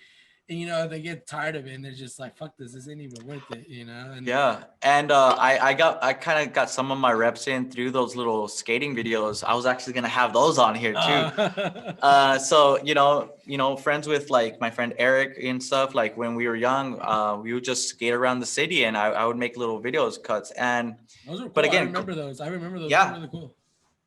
and you know they get tired of it and they're just like, fuck this isn't even worth it, you know. And Yeah, and I kind of got some of my reps in through those little skating videos. I was actually gonna have those on here too. So friends with like my friend Eric and stuff. Like when we were young, we would just skate around the city, and I would make little videos cuts. And those are cool. but I again, remember those. I remember those. They're yeah, really cool.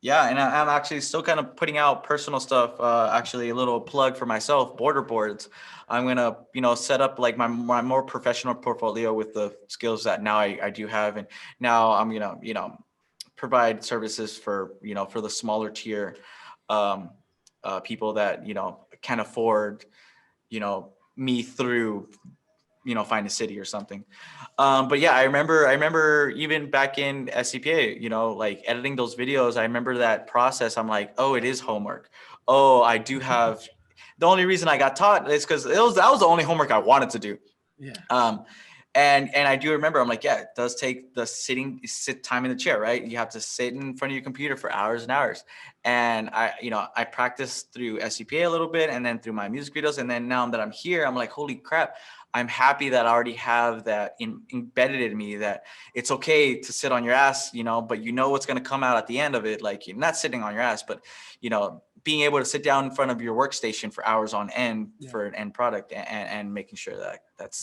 yeah, and I'm actually still kind of putting out personal stuff. Actually, a little plug for myself, border boards. I'm gonna, set up like my more professional portfolio with the skills that now I do have, and now I'm gonna, provide services for, for the smaller tier people that can afford, me through find a city or something. But yeah, I remember even back in SCPA, like editing those videos, I remember that process. I'm like, oh, it is homework. Oh, I do have, the only reason I got taught is because that was the only homework I wanted to do. Yeah. And I do remember, I'm like, yeah, it does take the sit time in the chair, right? You have to sit in front of your computer for hours and hours. And I practiced through SCPA a little bit, and then through my music videos. And then now that I'm here, I'm like, holy crap, I'm happy that I already have that embedded in me, that it's okay to sit on your ass, but what's going to come out at the end of it. Like, you're not sitting on your ass, but, being able to sit down in front of your workstation for hours on end for an end product, and making sure that that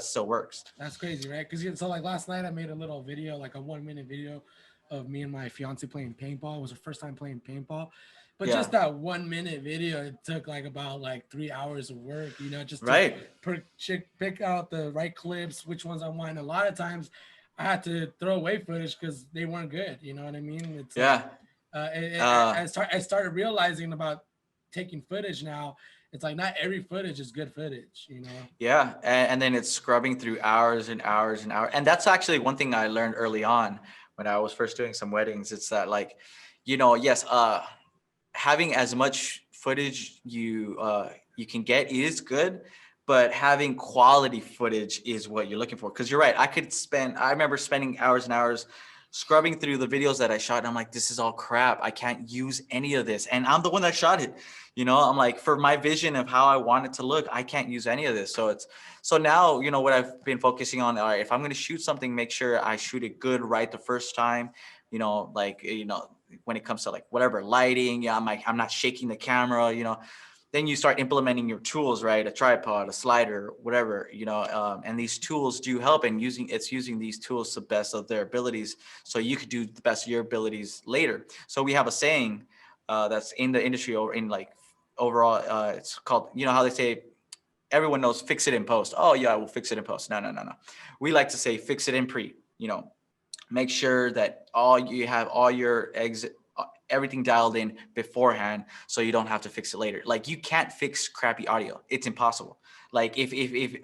still works. That's crazy, right? Because so like last night I made a little video, like a 1-minute video of me and my fiance playing paintball. It was her first time playing paintball. But just that 1-minute video, it took like about 3 hours of work, just to pick out the right clips, which ones I want. A lot of times I had to throw away footage because they weren't good. You know what I mean? It's I started realizing about taking footage now. It's like not every footage is good footage, Yeah, and then it's scrubbing through hours and hours and hours. And that's actually one thing I learned early on when I was first doing some weddings. It's that yes, having as much footage you can get is good, but having quality footage is what you're looking for. Because you're right, I remember spending hours and hours scrubbing through the videos that I shot, and I'm like, this is all crap. I can't use any of this. And I'm the one that shot it. I'm like, for my vision of how I want it to look, I can't use any of this. So now, what I've been focusing on, all right, if I'm going to shoot something, make sure I shoot it good right the first time, when it comes to like whatever lighting, I'm not shaking the camera, then you start implementing your tools, right? A tripod, a slider, whatever, and these tools do help, and using these tools to the best of their abilities, so you could do the best of your abilities later. So we have a saying that's in the industry, or in like overall, it's called, how they say, everyone knows, fix it in post. Oh yeah, we'll fix it in post. No. We like to say, fix it in pre, make sure that you have all your eggs, everything dialed in beforehand, so you don't have to fix it later. Like, you can't fix crappy audio. It's impossible. Like if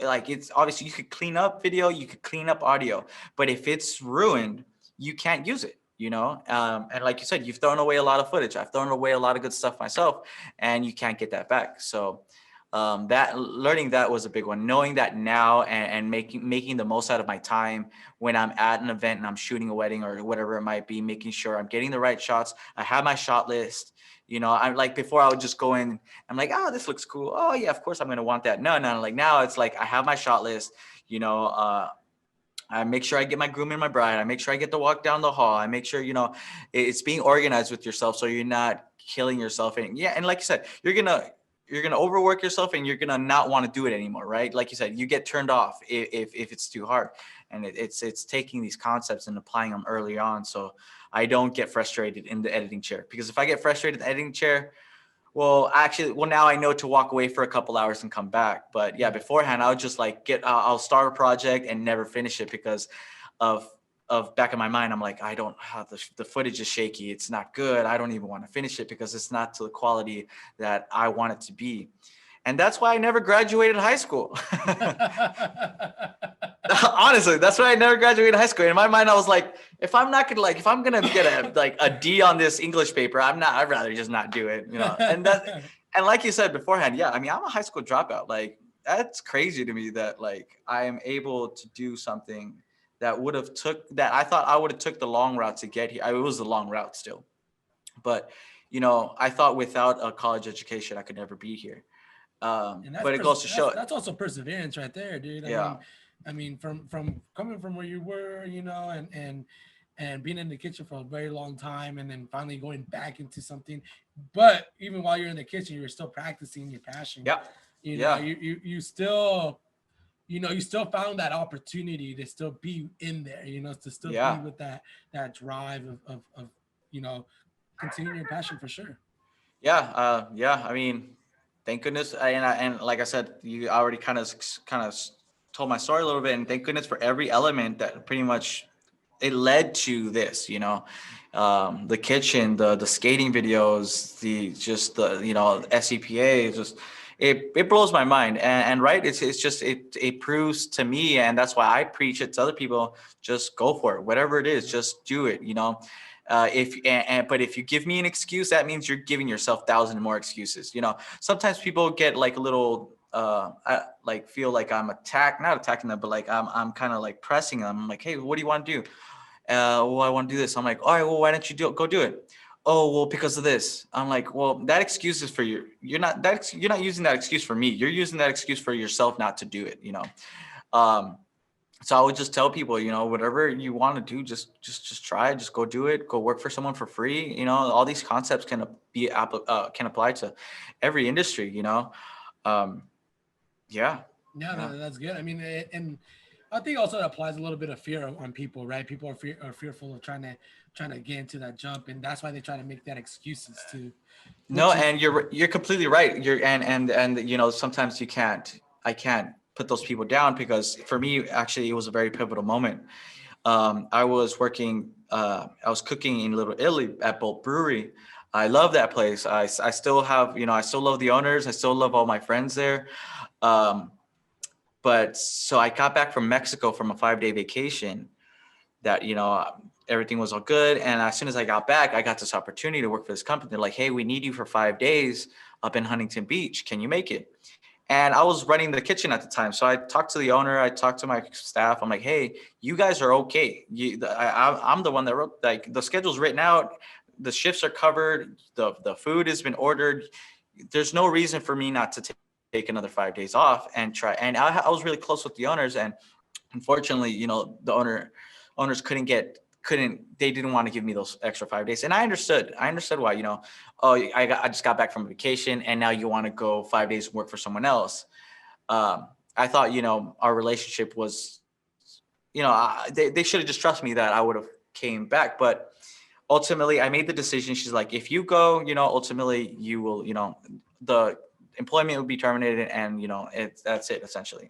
like, it's obviously, you could clean up video, you could clean up audio, but if it's ruined, you can't use it, and like you said, you've thrown away a lot of footage. I've thrown away a lot of good stuff myself, and you can't get that back. So learning that was a big one. Knowing that now, and making the most out of my time when I'm at an event and I'm shooting a wedding or whatever it might be, making sure I'm getting the right shots. I have my shot list. I'm like, before I would just go in, I'm like, oh, this looks cool. Oh yeah, of course I'm going to want that. No. Like, now it's like, I have my shot list, I make sure I get my groom and my bride. I make sure I get to walk down the hall. I make sure, it's being organized with yourself, so you're not killing yourself. And like you said, you're going to overwork yourself, and you're going to not want to do it anymore, right? Like you said, you get turned off if it's too hard. And it's taking these concepts and applying them early on, so I don't get frustrated in the editing chair. Because if I get frustrated in the editing chair, well, now I know to walk away for a couple hours and come back. But yeah, beforehand, I would just like I'll start a project and never finish it because of back in my mind, I'm like, I don't have the footage is shaky. It's not good. I don't even want to finish it because it's not to the quality that I want it to be. And that's why I never graduated high school. Honestly, that's why I never graduated high school. In my mind, I was like, if I'm gonna get a D on this English paper, I'd rather just not do it, And like you said beforehand, yeah, I mean, I'm a high school dropout. Like, that's crazy to me that like I am able to do something that would have took that I thought I would have took the long route to get here. It was the long route still, but I thought without a college education I could never be here. And that's But it goes to show, that's also perseverance right there, dude. yeah, I mean, from coming from where you were, and being in the kitchen for a very long time, and then finally going back into something. But even while you're in the kitchen, you're still practicing your passion. yeah, yeah, You still, you still found that opportunity to still be in there, to still be yeah, with that drive of continuing your passion for sure. yeah, yeah. I mean, thank goodness. And like I said, you already kind of told my story a little bit, and thank goodness for every element that pretty much it led to this. The kitchen, the skating videos, the just the SEPA, just it blows my mind. And right, it's just it proves to me, and that's why I preach it to other people. Just go for it, whatever it is, just do it. If but if you give me an excuse, that means you're giving yourself thousand more excuses. Sometimes people get like a little like feel like I'm not attacking them, but like I'm kind of like pressing them. I'm like, hey, what do you want to do? Well, I want to do this. I'm like, all right, well, why don't you go do it? Oh, well, because of this. I'm like, well, that excuse is for you. You're not using that excuse for me. You're using that excuse for yourself not to do it. Um, so I would just tell people, whatever you want to do, just try, just go do it, go work for someone for free. All these concepts can apply to every industry. Um, yeah, Yeah, yeah, that's good. I mean, and I think also it applies a little bit of fear on people, right? People are fearful of trying to get into that jump, and that's why they try to make that excuses too, no, which is and you're completely right. And sometimes I can't put those people down because for me, actually, it was a very pivotal moment. I was working, I was cooking in Little Italy at Bolt Brewery. I love that place. I still have, I still love the owners. I still love all my friends there. Um, but so I got back from Mexico from a 5-day vacation that, everything was all good. And as soon as I got back, I got this opportunity to work for this company. They're like, hey, we need you for 5 days up in Huntington Beach. Can you make it? And I was running the kitchen at the time. So I talked to the owner, I talked to my staff. I'm like, hey, you guys are okay. I'm the one that wrote, like, the schedule's written out. The shifts are covered. The food has been ordered. There's no reason for me not to take another 5 days off and try. And I was really close with the owners. And unfortunately, the owners they didn't want to give me those extra 5 days. And I understood why. Oh, I just got back from vacation and now you want to go 5 days and work for someone else. I thought, our relationship was, they should have just trusted me that I would have came back. But ultimately I made the decision. She's like, if you go, ultimately you will, the employment will be terminated, and that's it essentially.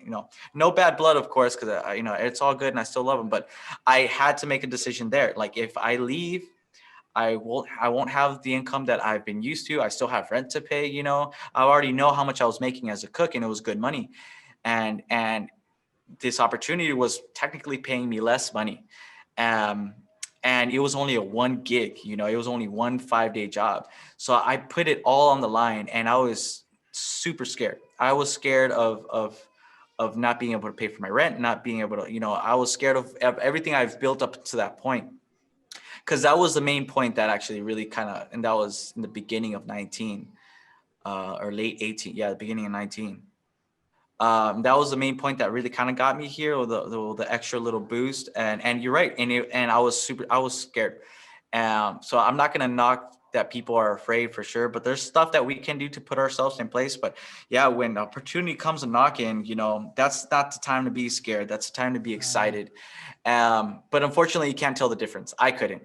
No bad blood, of course, because it's all good and I still love them. But I had to make a decision there. Like, if I leave, I won't have the income that I've been used to. I still have rent to pay. I already know how much I was making as a cook, and it was good money. And this opportunity was technically paying me less money. Um, and it was only a one gig, it was only one 5-day job. So I put it all on the line, and I was super scared. I was scared of not being able to pay for my rent, not being able to, I was scared of everything I've built up to that point. Because that was the main point that actually really and that was in the beginning of 19, or late 18. Yeah, the beginning of 19. That was the main point that really kind of got me here, or the extra little boost. And you're right. And I was scared. So I'm not going to knock that people are afraid, for sure, but there's stuff that we can do to put ourselves in place. But yeah, when opportunity comes a knocking, that's not the time to be scared. That's the time to be excited. But unfortunately, you can't tell the difference. I couldn't.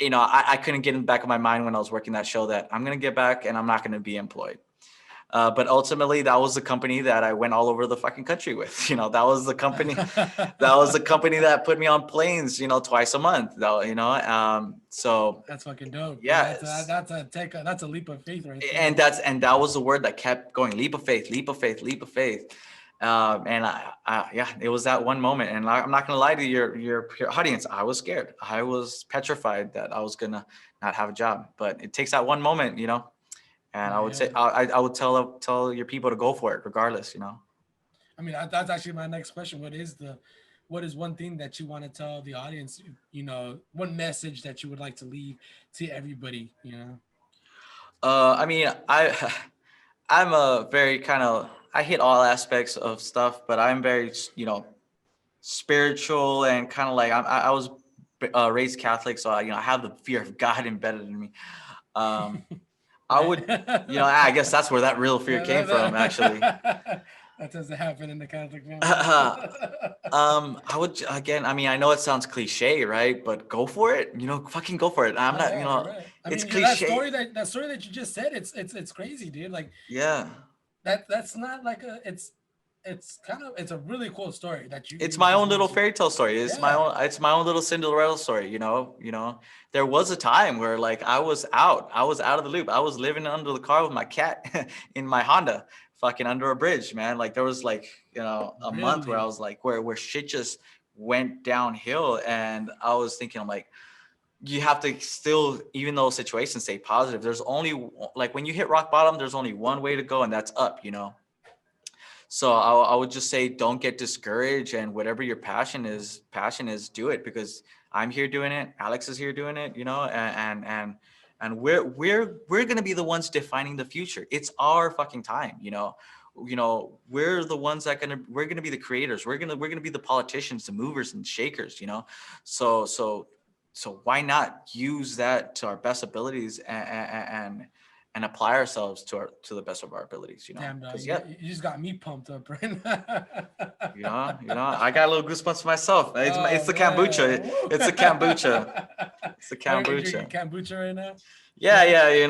I couldn't get in the back of my mind when I was working that show that I'm going to get back and I'm not going to be employed. But ultimately, that was the company that I went all over the fucking country with. That was the company. That was the company that put me on planes, twice a month. So that's fucking dope. yeah, That's a leap of faith right there. and that was the word that kept going: leap of faith, leap of faith, leap of faith. And yeah, it was that one moment. And I'm not gonna lie to your audience. I was scared. I was petrified that I was gonna not have a job. But it takes that one moment, And No, I would say yeah. I would tell your people to go for it regardless, you know. I mean, that's actually my next question. What is one thing that you want to tell the audience? You know, one message that you would like to leave to everybody. You know. I mean, I'm a very kind of, I hit all aspects of stuff, but I'm very, spiritual and kind of like I was raised Catholic, so I have the fear of God embedded in me. Um, I Right. would, I guess that's where that real fear Yeah, came from, actually. that doesn't happen in the Catholic family. I would again. I mean, I know it sounds cliche, right? But go for it. Fucking go for it. I'm Oh not. yeah, you're right. I It's mean, that cliche. story that you just said, it's crazy, dude. Like Yeah. that's not like it's kind of it's a really cool story that It's you my just own little mentioned. fairy tale story. Yeah, It's my own little Cinderella story, There was a time where like I was out. I was out of the loop. I was living under the car with my cat in my Honda, fucking under a bridge, man. Like there was like, a month where I really. was like where shit just went downhill, and I was thinking, I'm like, you have to still, even though situations stay positive, there's only, like, when you hit rock bottom, there's only one way to go, and that's up. So I would just say, don't get discouraged, and whatever your passion is, do it, because I'm here doing it. Alex is here doing it, and we're gonna be the ones defining the future. It's our fucking time, we're the ones we're gonna be the creators. We're gonna be the politicians, the movers and shakers. So why not use that to our best abilities, and apply ourselves to the best of our abilities, Damn dog, because you just got me pumped up right now. I got a little goosebumps myself. It's Oh the man. kombucha. Woo. It's the kombucha. It's the Are you drinking kombucha. kombucha right now? Yeah, yeah,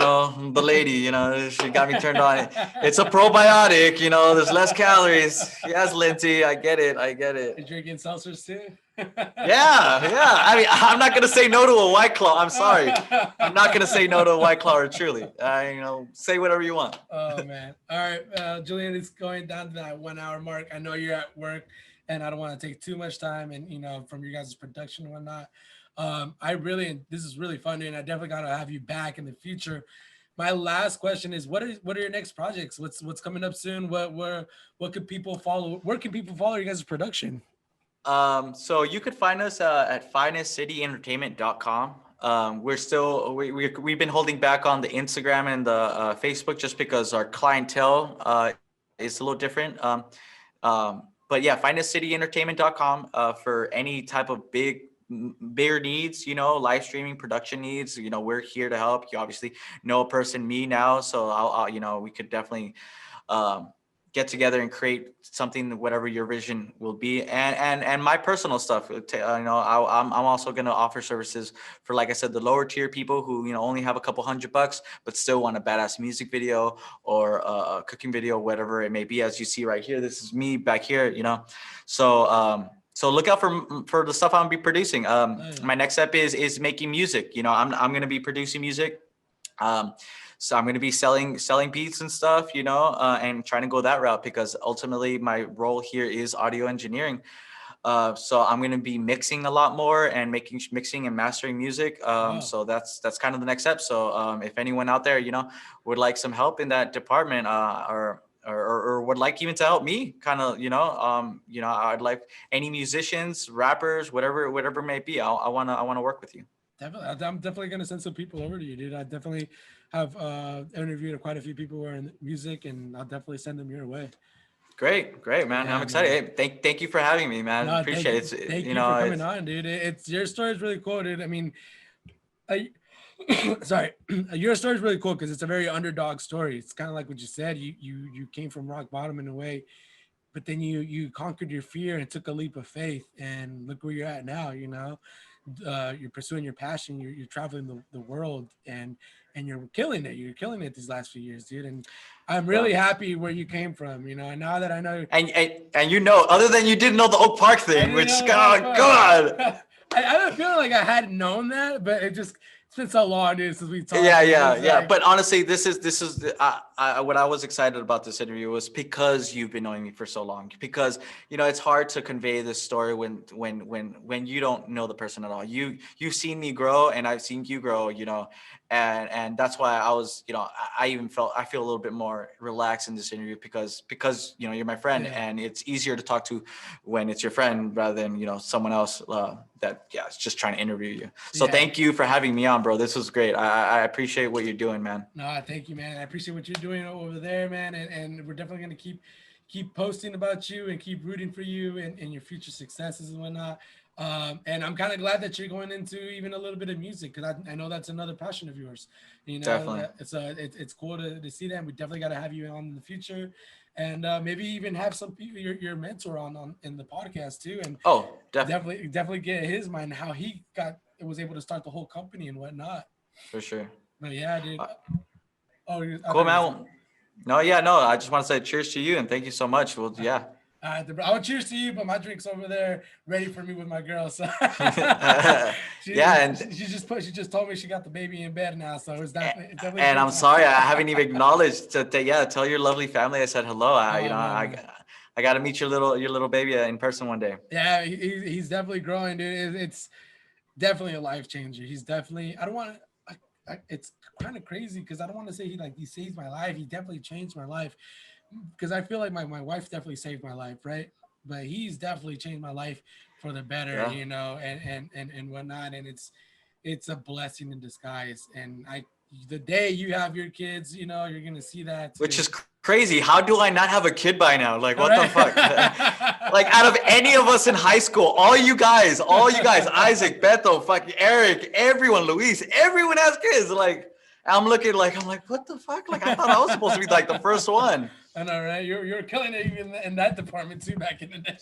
the lady, she got me turned on. It's a probiotic, there's less calories. Yes, Lindsay, I get it. I get You it. drinking seltzers too? Yeah, yeah. I mean, I'm not gonna say no to a White Claw. I'm sorry. I'm not gonna say no to a White Claw or Truly. Say whatever you want. Oh man. All right, Julian, it's going down to that 1 hour mark. I know you're at work and I don't want to take too much time and from your guys' production and whatnot. This is really fun, and I definitely gotta have you back in the future. My last question is what are your next projects? What's coming up soon? What could people follow? Where can people follow your guys' production? So you could find us at finestcityentertainment.com. We're still we've been holding back on the Instagram and the Facebook, just because our clientele is a little different. But yeah, finestcityentertainment.com for any type of bigger needs, live streaming production needs. We're here to help. You obviously know a person, me, now, so we could definitely get together and create something, whatever your vision will be. And my personal stuff, I'm also going to offer services for, like I said, the lower tier people who only have a couple $100 but still want a badass music video or a cooking video, whatever it may be. As you see right here, this is me back here. So look out for the stuff I'm gonna be producing. My next step is making music. I'm gonna be producing music. So I'm going to be selling beats and stuff, and trying to go that route, because ultimately my role here is audio engineering. So I'm going to be mixing a lot more and mixing and mastering music. Wow. So that's kind of the next step. So if anyone out there, would like some help in that department, or would like even to help me, kind of, I'd like any musicians, rappers, whatever it may be. I want to work with you. Definitely, I'm definitely gonna send some people over to you, dude. I definitely have interviewed quite a few people who are in music, and I'll definitely send them your way. Great, man. Yeah, I'm excited. man. Hey, thank you for having me, man. No, Appreciate it. thank you for coming on, dude. It's your story is really cool, dude. I mean, I sorry, your story is really cool because it's a very underdog story. It's kind of like what you said. You came from rock bottom in a way, but then you conquered your fear and took a leap of faith, and look where you're at now. You're pursuing your passion. You're traveling the world, and you're killing it. You're killing it these last few years, dude. And I'm really happy where you came from. And now that I know, and other than you didn't know the Oak Park thing, which, God. I have a feeling like I hadn't known that, but it's been so long, dude, since we talked. Yeah. But honestly, this is what I was excited about this interview was because you've been knowing me for so long. Because it's hard to convey this story when you don't know the person at all. You've seen me grow, and I've seen you grow. And that's why I was, I feel a little bit more relaxed in this interview because you're my friend, and it's easier to talk to when it's your friend rather than someone else is just trying to interview you. So thank you for having me on, bro. This was great. I appreciate what you're doing, man. No, thank you, man. I appreciate what you're doing over there, man. And we're definitely going to keep posting about you and keep rooting for you and your future successes and whatnot. And I'm kind of glad that you're going into even a little bit of music, because I know that's another passion of yours. Definitely. It's cool to see that. And we definitely got to have you on in the future, and maybe even have some people, your mentor on in the podcast too. And definitely get his mind how he was able to start the whole company and whatnot. For sure. But yeah, dude. Cool, man. No, I just want to say cheers to you and thank you so much. Well, yeah. I'll cheers to you, but my drink's over there ready for me with my girl. So she just told me she got the baby in bed now, so it's definitely. And I'm sorry, I haven't even acknowledged to tell your lovely family I said hello. I got to meet your little baby in person one day. Yeah, he's definitely growing, dude. It's definitely a life changer. He's definitely. I don't want to. It's kind of crazy because I don't want to say he saved my life. He definitely changed my life, because I feel like my wife definitely saved my life, right? But he's definitely changed my life for the better, and whatnot. And it's a blessing in disguise. And the day you have your kids, you're gonna see that too. Which is crazy. How do I not have a kid by now? Like, what the fuck? Like, out of any of us in high school, all you guys, Isaac, Beto, fucking Eric, everyone, Luis, everyone has kids. Like, I'm like, what the fuck? Like, I thought I was supposed to be like the first one. I know, right? You're killing it even in that department too back in the day.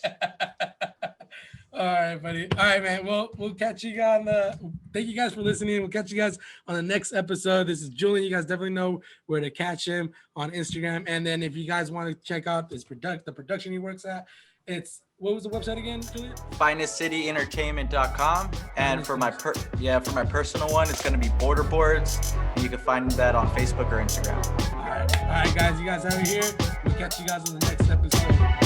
All right, buddy. All right, man. Well, we'll catch you on thank you guys for listening. We'll catch you guys on the next episode. This is Julian. You guys definitely know where to catch him on Instagram. And then if you guys want to check out the production he works at, what was the website again, Julian? finestcityentertainment.com. And for my personal one, it's going to be Borderboards. And you can find that on Facebook or Instagram. All right, guys. You guys have it here. We'll catch you guys on the next episode.